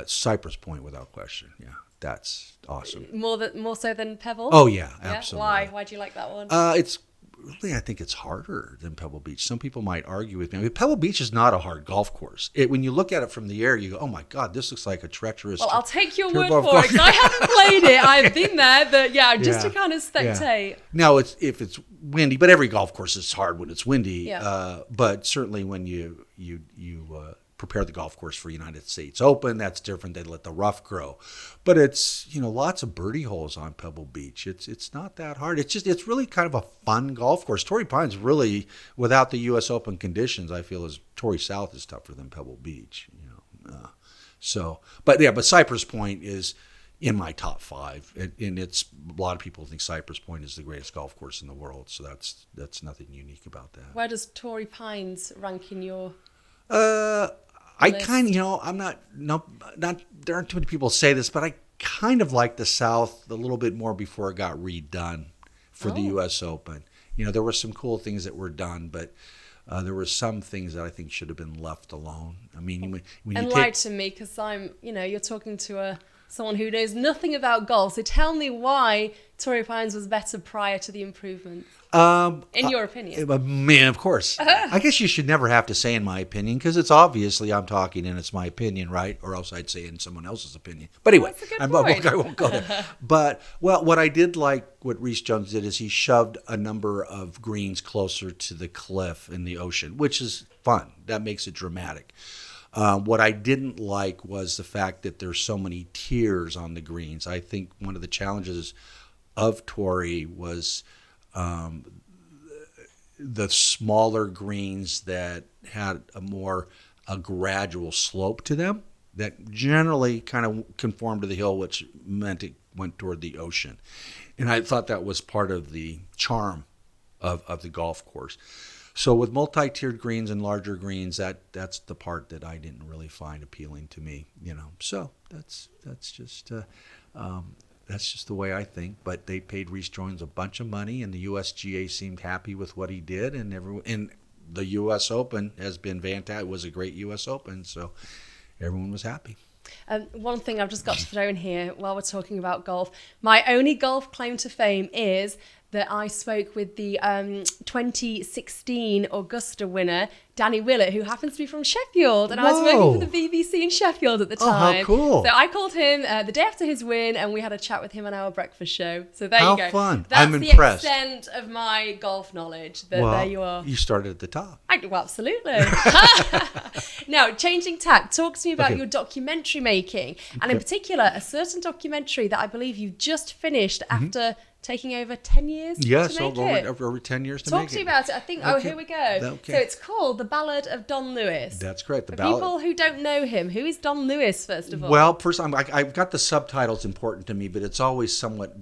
Cypress Point, without question. Yeah, that's awesome. More so than Pebble? Oh yeah, absolutely. Why? Why do you like that one? I think it's harder than Pebble Beach. Some people might argue with me. I mean, Pebble Beach is not a hard golf course. When you look at it from the air, you go, "Oh my God, this looks like a treacherous." Well, I'll take your word for it because I haven't played it. I've been there, but just to kind of spectate. Yeah. Now, if it's windy, but every golf course is hard when it's windy. Yeah. But certainly when you prepare the golf course for United States Open. That's different. They let the rough grow. But it's, lots of birdie holes on Pebble Beach. It's not that hard. It's really kind of a fun golf course. Torrey Pines really, without the U.S. Open conditions, I feel Torrey South is tougher than Pebble Beach. But Cypress Point is in my top 5, and it's a lot of people think Cypress Point is the greatest golf course in the world. So that's nothing unique about that. Where does Torrey Pines rank in your? I kind of, I'm not. There aren't too many people say this, but I kind of like the South a little bit more before it got redone for the U.S. Open. There were some cool things that were done, but. There were some things that I think should have been left alone. I mean, when you enlighten me, because I'm, you're talking to someone who knows nothing about golf. So tell me why Torrey Pines was better prior to the improvements. In your opinion? Man, of course. I guess you should never have to say in my opinion, because it's obviously I'm talking and it's my opinion, right? Or else I'd say in someone else's opinion. But anyway, I won't go there. But, what I did like what Reese Jones did is he shoved a number of greens closer to the cliff in the ocean, which is fun. That makes it dramatic. What I didn't like was the fact that there's so many tiers on the greens. I think one of the challenges of Torrey was the smaller greens that had a gradual slope to them that generally kind of conformed to the hill, which meant it went toward the ocean. And I thought that was part of the charm of the golf course. So with multi-tiered greens and larger greens, that's the part that I didn't really find appealing to me, So that's just the way I think. But they paid Reese Jones a bunch of money, and the USGA seemed happy with what he did, and the U.S. Open has been fantastic. It was a great U.S. Open, so everyone was happy. One thing I've just got to throw in here while we're talking about golf, my only golf claim to fame is that I spoke with the 2016 Augusta winner, Danny Willett, who happens to be from Sheffield. And I was working for the BBC in Sheffield at the time. Oh, how cool. So I called him the day after his win, and we had a chat with him on our breakfast show. So there you go. How fun. That's I'm impressed. The extent of my golf knowledge. There you are. You started at the top. Well, absolutely. Now, changing tack, talk to me about your documentary making. And in particular, a certain documentary that I believe you just finished after taking over 10 years to make it. Over 10 years to Talk make it. to me about it. I think, here we go. Okay. So it's called The Ballad of Don Lewis. That's correct. For people who don't know him, who is Don Lewis, first of all? Well, first, I've got the subtitles important to me, but it's always somewhat,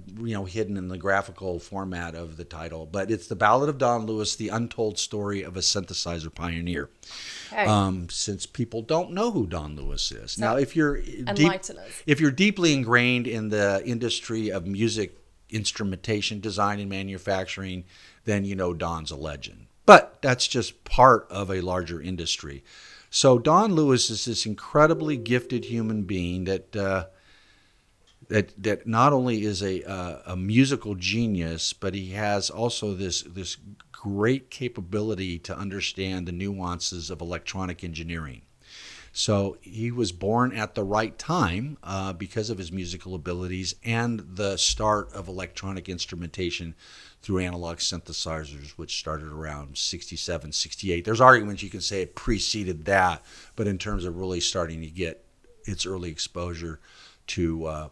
hidden in the graphical format of the title. But it's The Ballad of Don Lewis, the untold story of a synthesizer pioneer. Okay. Since people don't know who Don Lewis is. So, now, if you're deeply ingrained in the industry of music, instrumentation, design, and manufacturing, then Don's a legend. But that's just part of a larger industry. So Don Lewis is this incredibly gifted human being that not only is a musical genius, but he has also this great capability to understand the nuances of electronic engineering. So he was born at the right time because of his musical abilities and the start of electronic instrumentation through analog synthesizers, which started around 67, 68. There's arguments you can say it preceded that, but in terms of really starting to get its early exposure to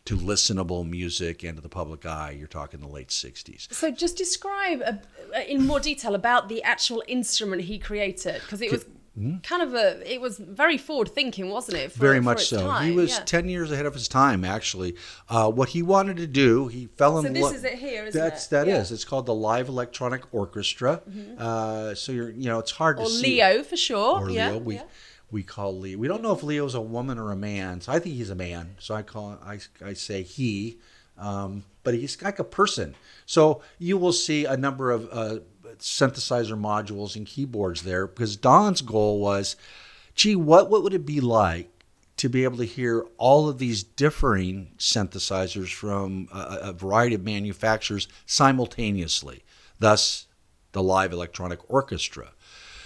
listenable music and to the public eye, you're talking the late 60s. So just describe in more detail about the actual instrument he created, because it was it was very forward thinking, wasn't it? Very much so. Time. He was 10 years ahead of his time, actually. What he wanted to do, he fell in love. So this is it here, isn't it? That is. It's called the Live Electronic Orchestra. So it's hard to see. Or Leo for sure. Or Leo. We call Leo. We don't know if Leo's a woman or a man. So I think he's a man. So I say he. But he's like a person. So you will see a number of synthesizer modules and keyboards there, because Don's goal was, what would it be like to be able to hear all of these differing synthesizers from a variety of manufacturers simultaneously, thus the Live Electronic Orchestra.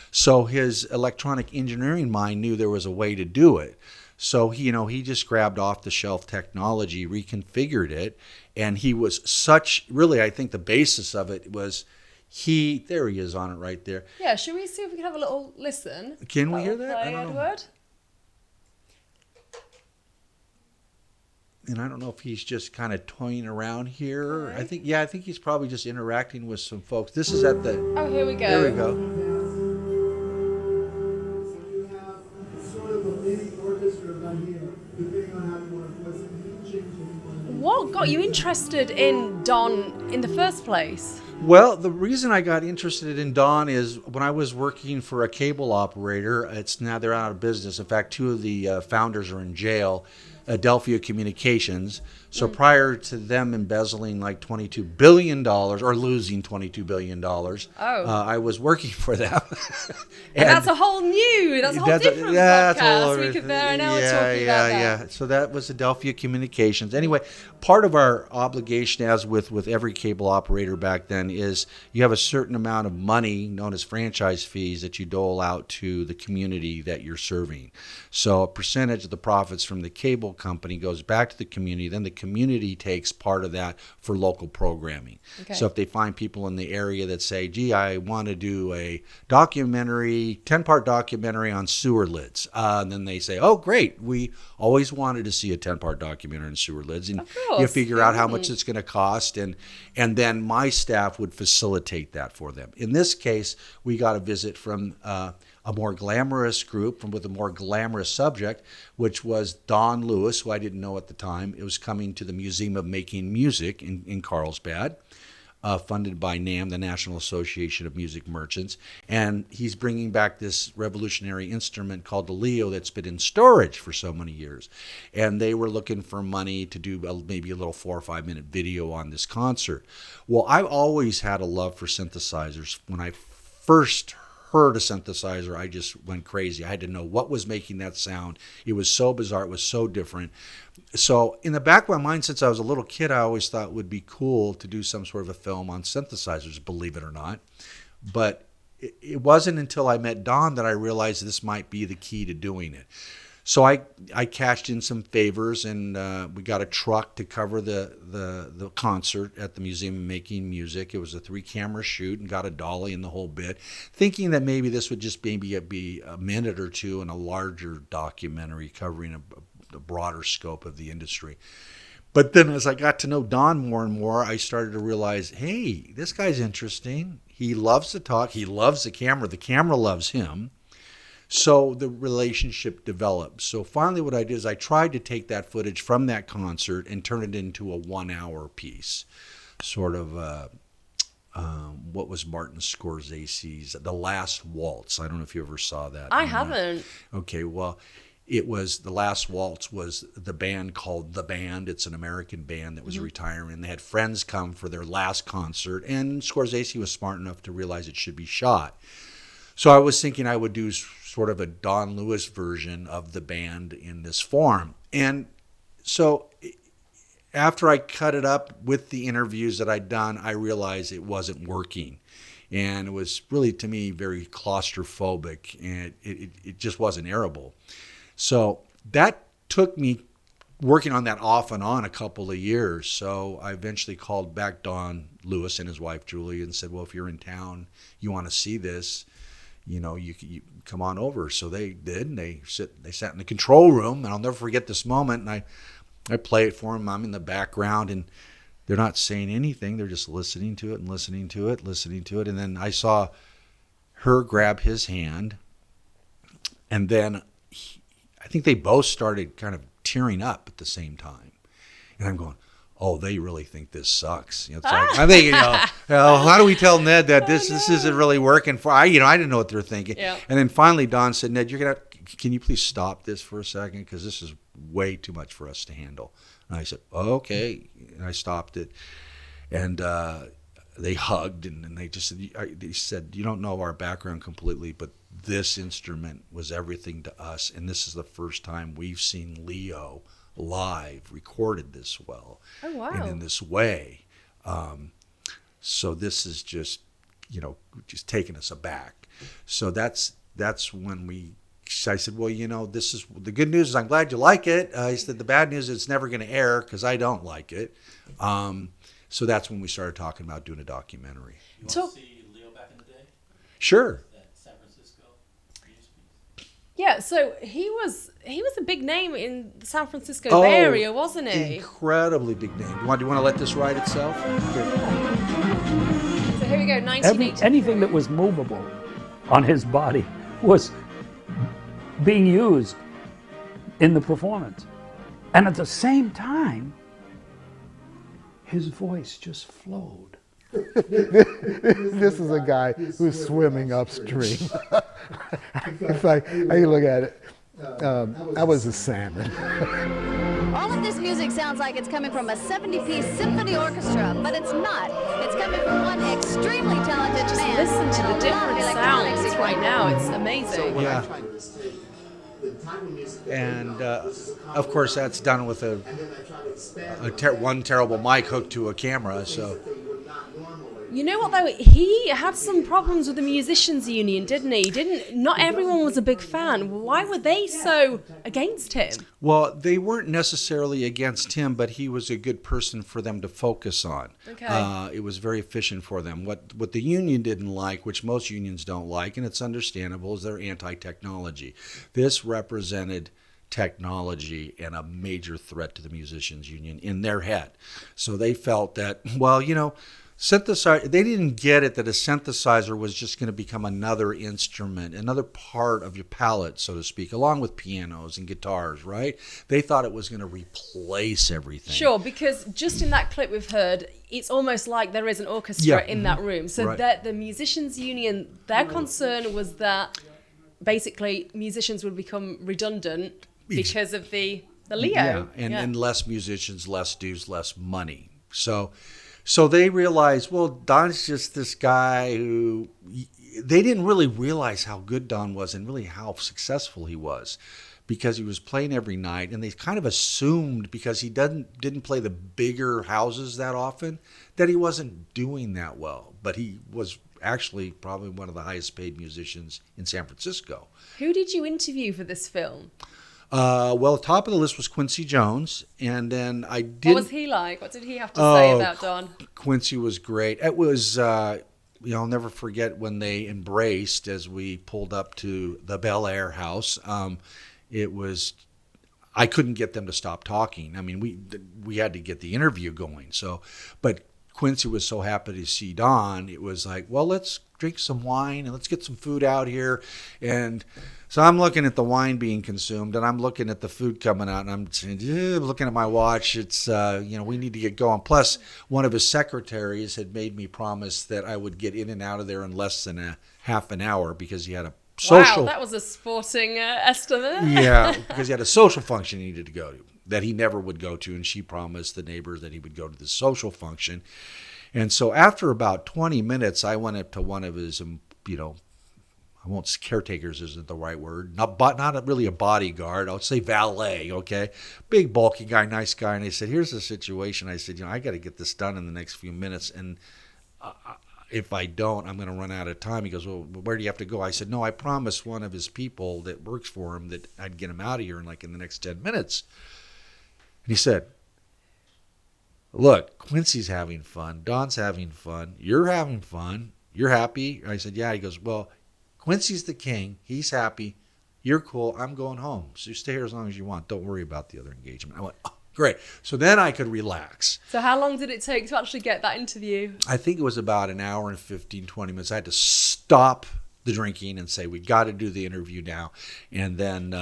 So his electronic engineering mind knew there was a way to do it. So he just grabbed off the shelf technology, reconfigured it, and he was really, I think the basis of it was, There he is on it right there. Yeah, should we see if we can have a little listen? Can we hear that? Play, I don't know. Edward? And I don't know if he's just kind of toying around here. Okay. I think he's probably just interacting with some folks. This is at the. Oh, here we go. There we go. So you have sort of a mini orchestra done here, depending on how you want to play. So you can change anyone. What got you interested in Don in the first place? Well, the reason I got interested in Don is when I was working for a cable operator. It's now they're out of business. In fact, two of the founders are in jail. Adelphia Communications. So prior to them embezzling like $22 billion or losing $22 billion, I was working for them. And that's a whole different podcast. We could bear an hour talking about that. Yeah. So that was Adelphia Communications. Anyway, part of our obligation, as with every cable operator back then, is you have a certain amount of money known as franchise fees that you dole out to the community that you're serving. So a percentage of the profits from the cable company goes back to the community. Then the community takes part of that for local programming. Okay. So if they find people in the area that say, gee, I want to do a documentary, 10-part documentary on sewer lids. And then they say, oh, great. We always wanted to see a 10-part documentary on sewer lids. And Of course. you figure out how much it's going to cost. And then my staff would facilitate that for them. In this case, we got a visit from a more glamorous group with a more glamorous subject, which was Don Lewis, who I didn't know at the time. It was coming to the Museum of Making Music in Carlsbad, funded by NAM, the National Association of Music Merchants. And he's bringing back this revolutionary instrument called the Leo that's been in storage for so many years. And they were looking for money to do maybe a little 4 or 5 minute video on this concert. Well, I've always had a love for synthesizers. When I first heard a synthesizer, I just went crazy. I had to know what was making that sound. It was so bizarre. It was so different. So in the back of my mind, since I was a little kid, I always thought it would be cool to do some sort of a film on synthesizers, believe it or not. But it wasn't until I met Don that I realized this might be the key to doing it. So I cashed in some favors, and we got a truck to cover the concert at the Museum of Making Music. It was a 3-camera shoot, and got a dolly and the whole bit, thinking that maybe this would just maybe be a minute or two in a larger documentary covering a broader scope of the industry. But then as I got to know Don more and more, I started to realize, hey, this guy's interesting. He loves to talk. He loves the camera. The camera loves him. So the relationship developed. So finally what I did is I tried to take that footage from that concert and turn it into a 1-hour piece, sort of what was Martin Scorsese's The Last Waltz. I don't know if you ever saw that. I haven't. Okay, well, it was The Last Waltz was the band called The Band. It's an American band that was retiring. They had friends come for their last concert, and Scorsese was smart enough to realize it should be shot. So I was thinking I would do sort of a Don Lewis version of the band in this form. And so after I cut it up with the interviews that I'd done, I realized it wasn't working. And it was really, to me, very claustrophobic, and it just wasn't airable. So that took me working on that off and on a couple of years. So I eventually called back Don Lewis and his wife, Julie, and said, well, if you're in town, you want to see this, you come on over. So they did, and they sat in the control room, and I'll never forget this moment. And I play it for them. I'm in the background, and they're not saying anything. They're just listening to it and listening to it, listening to it. And then I saw her grab his hand, and then I think they both started kind of tearing up at the same time. And I'm going, oh, they really think this sucks. It's like, I think, how do we tell Ned that this isn't really working for? I didn't know what they're thinking. Yeah. And then finally, Don said, Ned, can you please stop this for a second, because this is way too much for us to handle. And I said, okay. And I stopped it, and they hugged, and they just said, you don't know our background completely, but this instrument was everything to us, and this is the first time we've seen Leo live recorded this well. Oh, wow. And in this way. So this is just taking us aback. So that's when I said, well, this is the good news is I'm glad you like it. He said the bad news is it's never going to air because I don't like it. So that's when we started talking about doing a documentary. Talk- See back in the day? Sure. That San Francisco news piece? Yeah, so he was a big name in the San Francisco Bay Area, wasn't he? Incredibly big name. Do you want to let this ride itself? Okay. So here we go, 1983. Anything that was movable on his body was being used in the performance. And at the same time, his voice just flowed. This is a guy who's swimming upstream. It's like, how you look at it? I was a salmon. All of this music sounds like it's coming from a 70-piece symphony orchestra, but it's not. It's coming from one extremely talented Just man. listen to the and a lot of different electronics sounds right now. It's amazing. Yeah. And of course, that's done with one terrible mic hooked to a camera. So You know what though? He had some problems with the musicians' union, didn't he? Not everyone was a big fan. Why were they so against him? well, they weren't necessarily against him, but he was a good person for them to focus on. Okay. It was very efficient for them. What the union didn't like, which most unions don't like, and it's understandable, is they're anti-technology. This represented technology and a major threat to the musicians' union in their head. So they felt that, well, synthesizer, they didn't get it that a synthesizer was just going to become another instrument, another part of your palette, so to speak, along with pianos and guitars, right? They thought it was going to replace everything. Sure, because just in that clip we've heard, it's almost like there is an orchestra in that room. So Right. that the musicians' union, their concern was that basically musicians would become redundant because of the Leo. Yeah, and less musicians, less dues, less money. So they realized, well, Don's just this guy who, they didn't really realize how good Don was and really how successful he was, because he was playing every night, and they kind of assumed, because he didn't play the bigger houses that often, that he wasn't doing that well. But he was actually probably one of the highest paid musicians in San Francisco. Who did you interview for this film? Well, top of the list was Quincy Jones, and then I did. What was he like? What did he have to say about Don? Quincy was great. It was, I'll never forget when they embraced as we pulled up to the Bel Air house. It was, I couldn't get them to stop talking. I mean, we had to get the interview going. So, but Quincy was so happy to see Don. It was like, well, let's drink some wine and let's get some food out here. And so I'm looking at the wine being consumed, and I'm looking at the food coming out, and I'm looking at my watch. It's, we need to get going. Plus, one of his secretaries had made me promise that I would get in and out of there in less than a half an hour, because he had a social... Wow, that was a sporting estimate. Yeah, because he had a social function he needed to go to that he never would go to, and she promised the neighbors that he would go to the social function. And so after about 20 minutes, I went up to one of his, I won't, caretakers isn't the right word, not really a bodyguard, I'll say valet, okay? Big, bulky guy, nice guy. And I said, here's the situation. I said, I got to get this done in the next few minutes. And if I don't, I'm going to run out of time. He goes, well, where do you have to go? I said, no, I promised one of his people that works for him that I'd get him out of here in the next 10 minutes. And he said, look, Quincy's having fun. Don's having fun. You're having fun. You're happy. I said, yeah. He goes, well, Quincy's the king. He's happy. You're cool. I'm going home. So you stay here as long as you want. Don't worry about the other engagement. I went, oh, great. So then I could relax. So how long did it take to actually get that interview? I think it was about an hour and 15, 20 minutes. I had to stop the drinking and say, we got to do the interview now. And then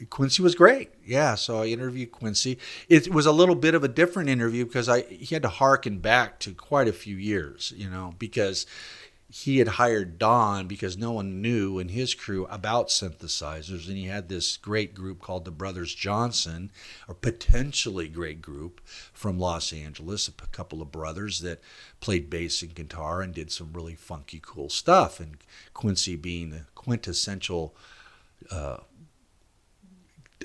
Quincy was great. Yeah, so I interviewed Quincy. It was a little bit of a different interview because he had to hearken back to quite a few years, because he had hired Don because no one knew in his crew about synthesizers, and he had this great group called the Brothers Johnson, a potentially great group from Los Angeles, a couple of brothers that played bass and guitar and did some really funky, cool stuff. And Quincy being the quintessential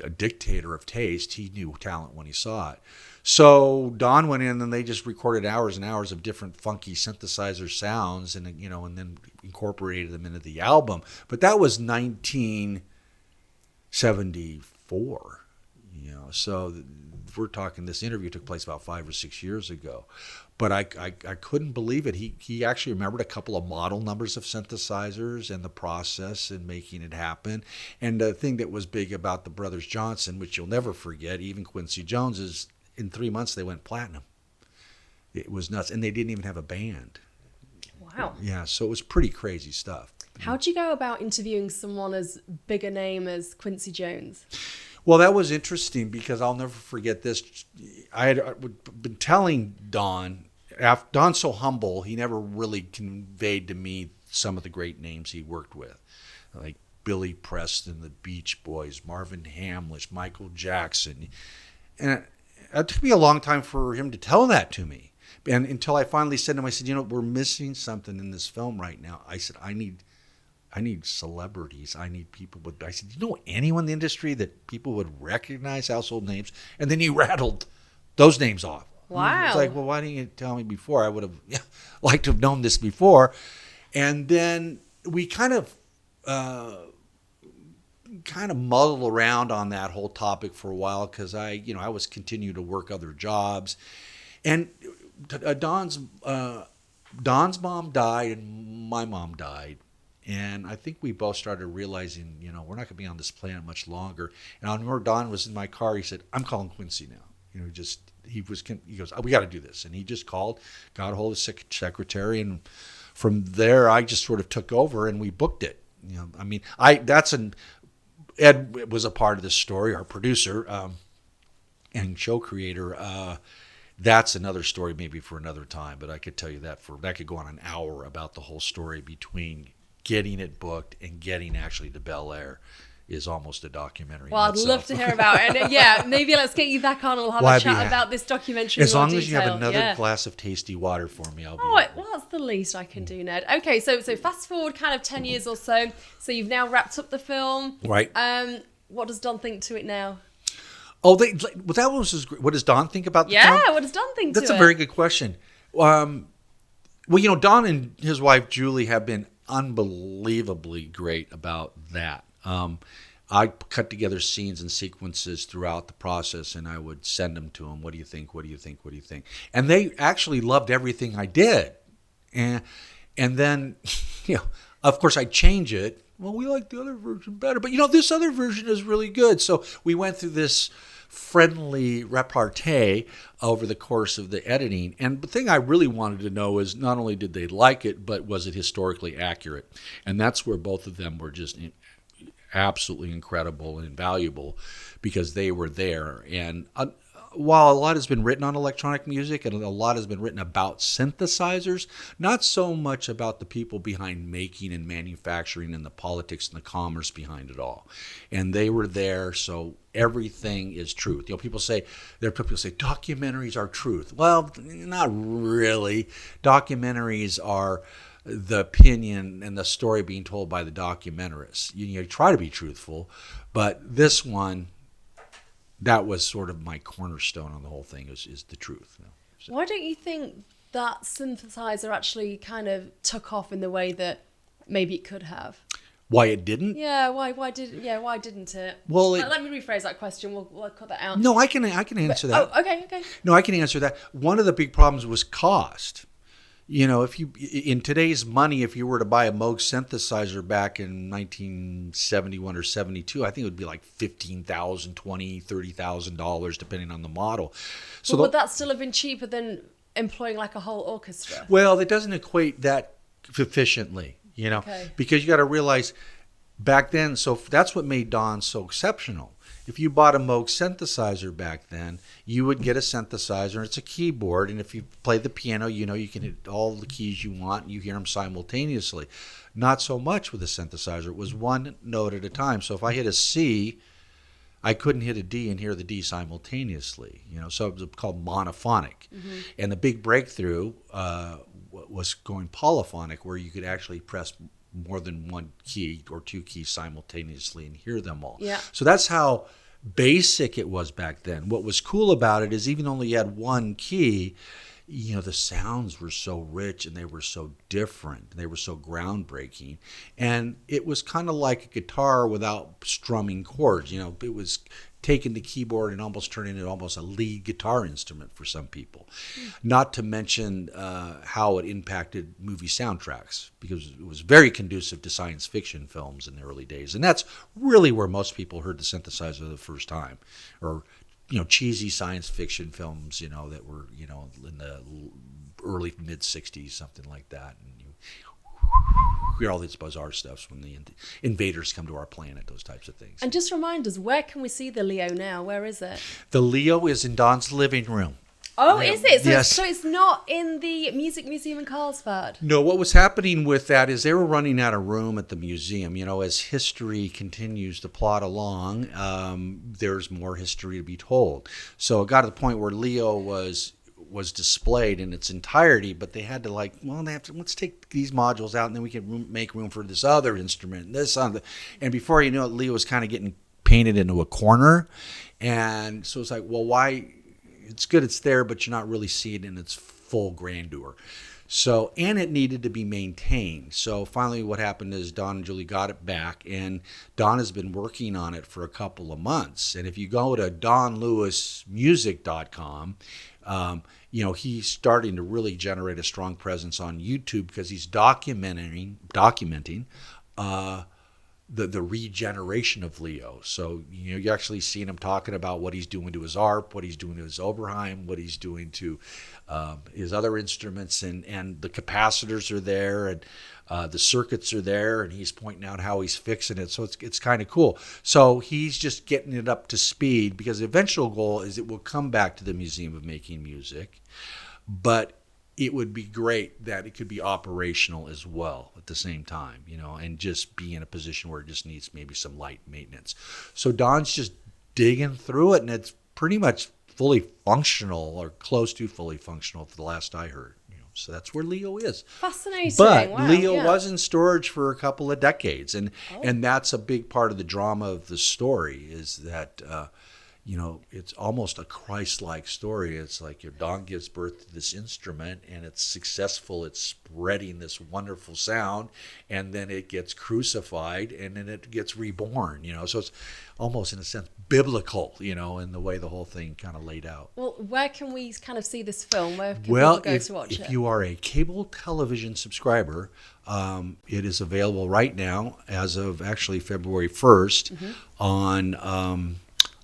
a dictator of taste, he knew talent when he saw it. So Don went in and they just recorded hours and hours of different funky synthesizer sounds, and and then incorporated them into the album. But that was 1974. So we're talking, this interview took place about 5 or 6 years ago. But I couldn't believe it. He actually remembered a couple of model numbers of synthesizers and the process in making it happen. And the thing that was big about the Brothers Johnson, which you'll never forget, even Quincy Jones, is in 3 months they went platinum. It was nuts. And they didn't even have a band. Wow. Yeah, so it was pretty crazy stuff. How'd you go about interviewing someone as big a name as Quincy Jones? Well, that was interesting because I'll never forget this. I had been telling Don, Don's so humble, he never really conveyed to me some of the great names he worked with, like Billy Preston, the Beach Boys, Marvin Hamlish, Michael Jackson. And it took me a long time for him to tell that to me. And until I finally said to him, I said, we're missing something in this film right now. I said, I need celebrities. I need people I said, you know anyone in the industry that people would recognize, household names? And then he rattled those names off. Wow. It's like, well, why didn't you tell me before? I would have liked to have known this before. And then we kind of muddled around on that whole topic for a while because I was continuing to work other jobs. And Don's mom died and my mom died. And I think we both started realizing, we're not going to be on this planet much longer. And I remember Don was in my car. He said, I'm calling Quincy now. He goes, we got to do this. And he just called, got a hold of the secretary. And from there, I just sort of took over and we booked it. Ed was a part of this story, our producer and show creator. That's another story maybe for another time. But I could tell you that could go on an hour about the whole story between getting it booked and getting actually to Bel Air is almost a documentary. Well, I'd love to hear about it. And yeah, maybe let's get you back on and we'll have a chat about this documentary. As long as you have another glass of tasty water for me, I'll be well, that's the least I can do, Ned. Okay, so fast forward kind of 10 years or so. So you've now wrapped up the film. Right. What does Don think to it that was what does Don think about the film? Yeah, what does Don think to it? That's a very good question. Don and his wife Julie have been unbelievably great about that. I cut together scenes and sequences throughout the process, and I would send them to them. What do you think? What do you think? What do you think? And they actually loved everything I did. And then, of course, I change it. Well, we like the other version better, but this other version is really good. So we went through this friendly repartee over the course of the editing. And the thing I really wanted to know is not only did they like it, but was it historically accurate? And that's where both of them were just absolutely incredible and invaluable because they were there. And while a lot has been written on electronic music and a lot has been written about synthesizers, not so much about the people behind making and manufacturing and the politics and the commerce behind it all. And they were there, so everything is truth. People say documentaries are truth. Well, not really. Documentaries are the opinion and the story being told by the documentarists. You try to be truthful, but this one, that was sort of my cornerstone on the whole thing is the truth. So. Why don't you think that synthesizer actually kind of took off in the way that maybe it could have? Why it didn't? Yeah, why didn't it? Well, let me rephrase that question. We'll cut that out. No, I can answer that. Oh, okay. No, I can answer that. One of the big problems was cost. If you in today's money, if you were to buy a Moog synthesizer back in 1971 or 72, I think it would be like $15,000, $20,000, $30,000 depending on the model. So would that still have been cheaper than employing like a whole orchestra? Well, it doesn't equate that efficiently, Okay. Because you got to realize back then. So that's what made Don so exceptional. If you bought a Moog synthesizer back then, you would get a synthesizer, and it's a keyboard, and if you play the piano, you can hit all the keys you want, and you hear them simultaneously. Not so much with a synthesizer. It was one note at a time. So if I hit a C, I couldn't hit a D and hear the D simultaneously. So it was called monophonic. Mm-hmm. And the big breakthrough was going polyphonic, where you could actually press more than one key or two keys simultaneously and hear them all. Yeah. So that's how basic it was back then. What was cool about it is even though you had one key, the sounds were so rich and they were so different. They were so groundbreaking. And it was kind of like a guitar without strumming chords. It was taken the keyboard and almost turning it almost a lead guitar instrument for some people. Not to mention how it impacted movie soundtracks, because it was very conducive to science fiction films in the early days. And that's really where most people heard the synthesizer the first time, or cheesy science fiction films, that were, in the early mid 60s, something like that. And you hear all this bizarre stuff when the invaders come to our planet, those types of things. And just remind us, where can we see the Leo now? Where is it? The Leo is in Don's living room. Oh, is it? So, yes. So it's not in the Music Museum in Carlsbad? No, what was happening with that is they were running out of room at the museum. As history continues to plot along, there's more history to be told. So it got to the point where Leo was displayed in its entirety, but they had to let's take these modules out and then we can make room for this other instrument and this other. And before you know it, Leo was kind of getting painted into a corner. And so it's like, well, why? It's good it's there, but you're not really seeing it in its full grandeur. So, and it needed to be maintained. So finally what happened is Don and Julie got it back, and Don has been working on it for a couple of months. And if you go to donlewismusic.com, he's starting to really generate a strong presence on YouTube because he's documenting the regeneration of Leo. So you actually seen him talking about what he's doing to his ARP, what he's doing to his Oberheim, what he's doing to his other instruments, and the capacitors are there, and the circuits are there, and he's pointing out how he's fixing it. So it's kind of cool. So he's just getting it up to speed, because the eventual goal is it will come back to the Museum of Making Music, but it would be great that it could be operational as well at the same time, and just be in a position where it just needs maybe some light maintenance. So Don's just digging through it, and it's pretty much fully functional, or close to fully functional for the last I heard. So that's where Leo is. Fascinating. But wow, Leo was in storage for a couple of decades, and Oh. that's a big part of the drama of the story, is that it's almost a Christ-like story. It's like your Don gives birth to this instrument, and it's successful. It's spreading this wonderful sound, and then it gets crucified, and then it gets reborn. So it's almost, in a sense, biblical, in the way the whole thing kind of laid out. Well, where can we kind of see this film? Where can Well, people go to watch it? if you are a cable television subscriber, it is available right now, as of actually February 1st,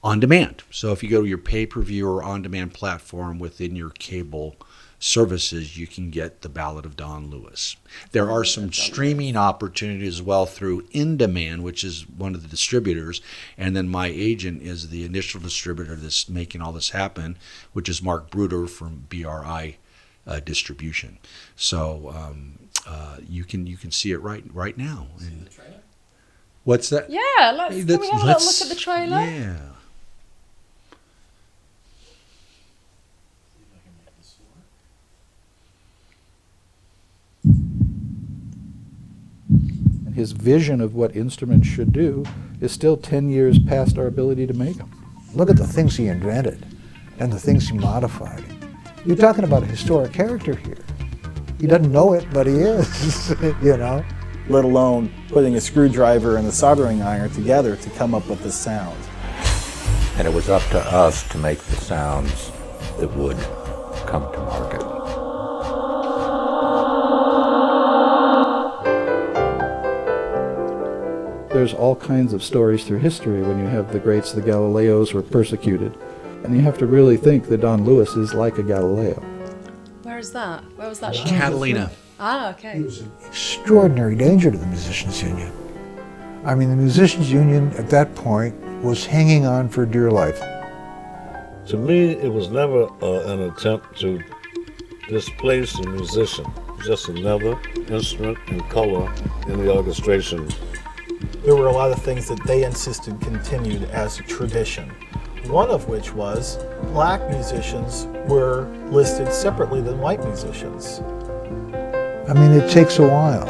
on demand. So if you go to your pay-per-view or on-demand platform within your cable services, you can get the Ballad of Don Lewis. There are some streaming opportunities as well through In Demand, which is one of the distributors, and then my agent is the initial distributor that's making all this happen, which is Mark Bruder from BRI Distribution. So you can see it right now. And what's that? Yeah, can we have a little look at the trailer? Yeah. His vision of what instruments should do is still 10 years past our ability to make them. Look at the things he invented and the things he modified. You're talking about a historic character here. He doesn't know it, but he is, Let alone putting a screwdriver and a soldering iron together to come up with this sound. And it was up to us to make the sounds that would come to market. There's all kinds of stories through history when you have the greats, the Galileos were persecuted. And you have to really think that Don Lewis is like a Galileo. Where is that? Where was that shot? Catalina. Ah, okay. He was an extraordinary danger to the musicians' union. I mean, the musicians' union at that point was hanging on for dear life. To me, it was never an attempt to displace a musician, just another instrument and color in the orchestration. There were a lot of things that they insisted continued as a tradition. One of which was black musicians were listed separately than white musicians. I mean, it takes a while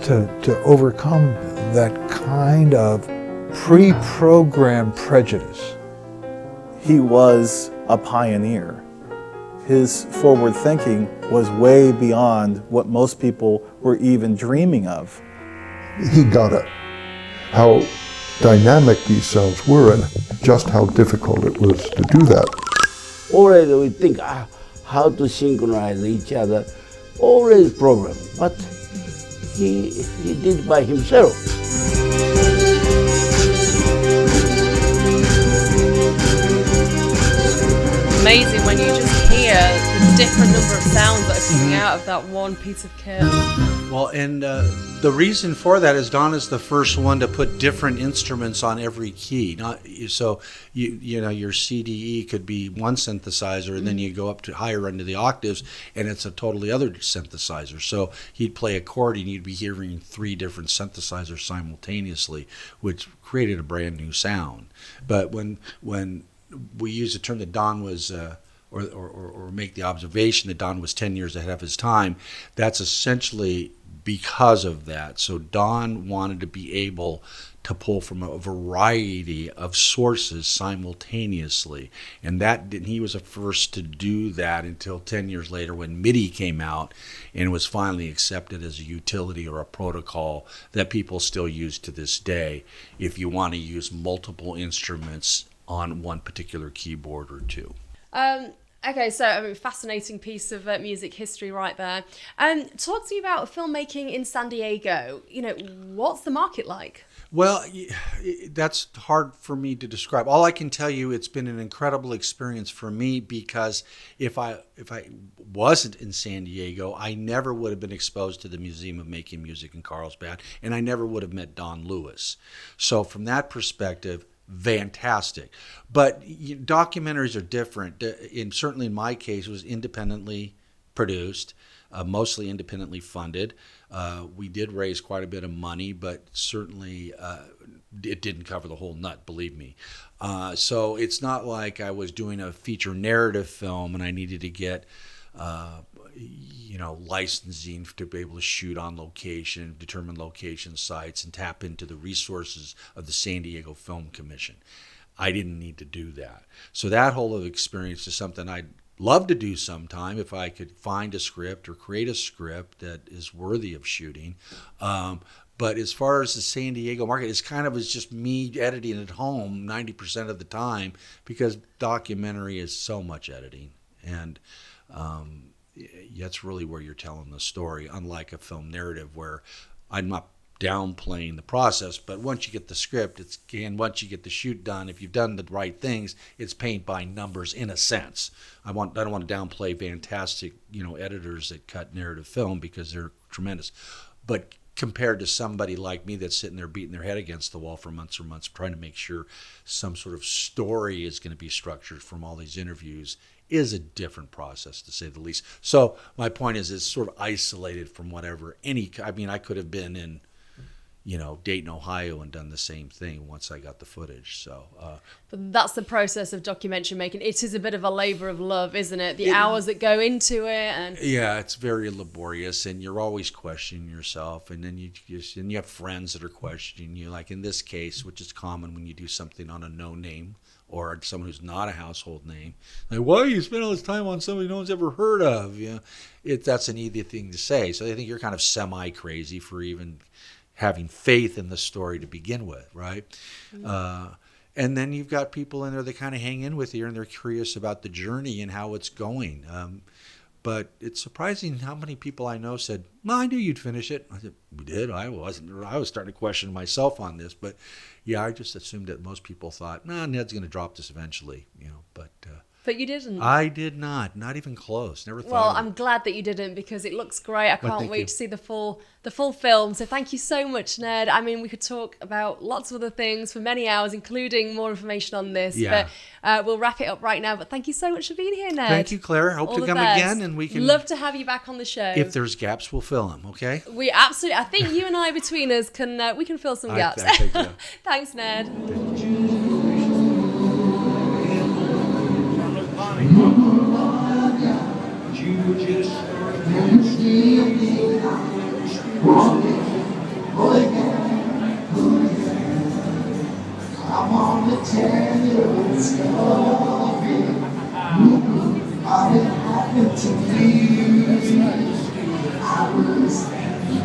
to overcome that kind of pre-programmed prejudice. He was a pioneer. His forward thinking was way beyond what most people were even dreaming of. He got it. How dynamic these sounds were and just how difficult it was to do that. Always we think how to synchronize each other, always problem, but he did by himself. Amazing when you just hear the different number of sounds that are coming out of that one piece of kit. Well, and the reason for that is Don is the first one to put different instruments on every key. Not so you know your CDE could be one synthesizer, and then you go up to higher into the octaves, and it's a totally other synthesizer. So he'd play a chord, and you'd be hearing 3 different synthesizers simultaneously, which created a brand new sound. But when we use the term that Don was, or make the observation that Don was 10 years ahead of his time, that's essentially because of that. So Don wanted to be able to pull from a variety of sources simultaneously, and he was the first to do that until 10 years later when MIDI came out and was finally accepted as a utility or a protocol that people still use to this day if you want to use multiple instruments on one particular keyboard or two. Okay, so fascinating piece of music history right there. Talk to me about filmmaking in San Diego. You know, what's the market like? Well, that's hard for me to describe. All I can tell you, it's been an incredible experience for me, because if I wasn't in San Diego, I never would have been exposed to the Museum of Making Music in Carlsbad, and I never would have met Don Lewis. So from that perspective, fantastic. But documentaries are different. Certainly in my case, it was independently produced, mostly independently funded. We did raise quite a bit of money, but certainly it didn't cover the whole nut, believe me. So it's not like I was doing a feature narrative film and I needed to get licensing to be able to shoot on location, determine location sites, and tap into the resources of the San Diego Film Commission. I didn't need to do that. So that whole experience is something I'd love to do sometime if I could find a script or create a script that is worthy of shooting. But as far as the San Diego market, it's kind of just me editing at home 90% of the time, because documentary is so much editing. And that's really where you're telling the story, unlike a film narrative where I'm not downplaying the process, but once you get the script, once you get the shoot done, if you've done the right things, it's paint by numbers in a sense. I don't want to downplay fantastic, editors that cut narrative film, because they're tremendous. But compared to somebody like me that's sitting there beating their head against the wall for months or months trying to make sure some sort of story is going to be structured from all these interviews, is a different process, to say the least. So my point is, it's sort of isolated from whatever I could have been in Dayton, Ohio, and done the same thing once I got the footage. So but that's the process of documentary making. It is a bit of a labor of love, isn't it? The hours that go into it, and it's very laborious, and you're always questioning yourself, and then you have friends that are questioning you, like in this case, which is common when you do something on a no name or someone who's not a household name. Like, why you spend all this time on somebody no one's ever heard of? That's an easy thing to say. So I think you're kind of semi-crazy for even having faith in the story to begin with, right? Mm-hmm. And then you've got people in there that kind of hang in with you, and they're curious about the journey and how it's going. But it's surprising how many people I know said, "Well, I knew you'd finish it." I said, "We did. I wasn't. I was starting to question myself on this, but yeah, I just assumed that most people thought, Ned's going to drop this eventually, But you didn't. I did not even close. Never thought. Well, I'm glad that you didn't, because it looks great. I can't wait to see the full film. So thank you so much, Ned. I mean, we could talk about lots of other things for many hours, including more information on this. Yeah. But we'll wrap it up right now. But thank you so much for being here, Ned. Thank you, Claire. Hope to come again, and we can. Love to have you back on the show. If there's gaps, we'll fill them. Okay. We absolutely. I think you and I between us we can fill some gaps. I think so. Thanks, Ned. I want to tell you a story how it happened to me. I was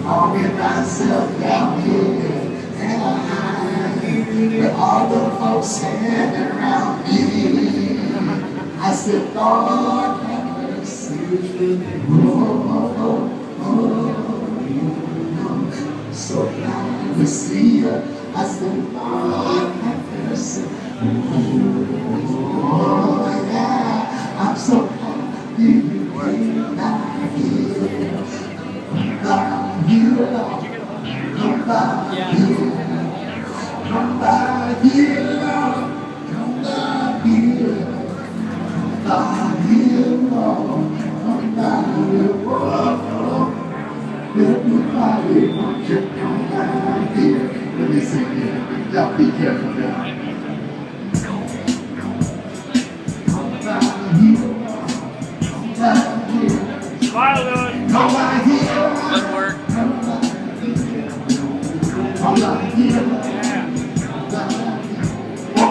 walking myself down here and I with all the folks standing around me. I said, Lord, have mercy. So glad to see you. I said, Lord, have mercy. Yeah, I'm so happy you came back here. Come here, Lord. Come back here. Come back here, Lord. Come back here. Come back here, Lord. Come back here. Whoa. Everybody wants you to come back here. Let me sing it. Y'all be careful now. Come back here. Come back here. Smile, Lewis. Come back here. Good work. Come back here. Come back here. Come back here. Oh,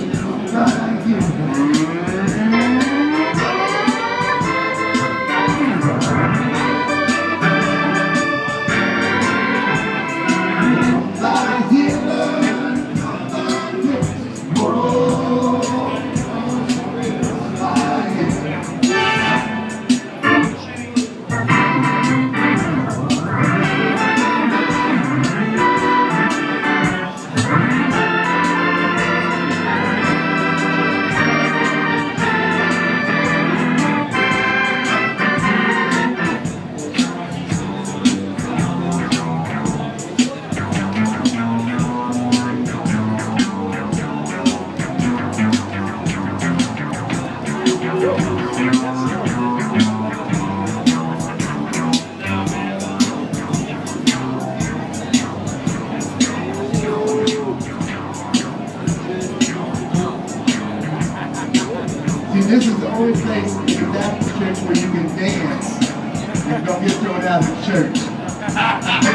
come back here. This is the only place in the Baptist church where you can dance and don't get thrown out of the church.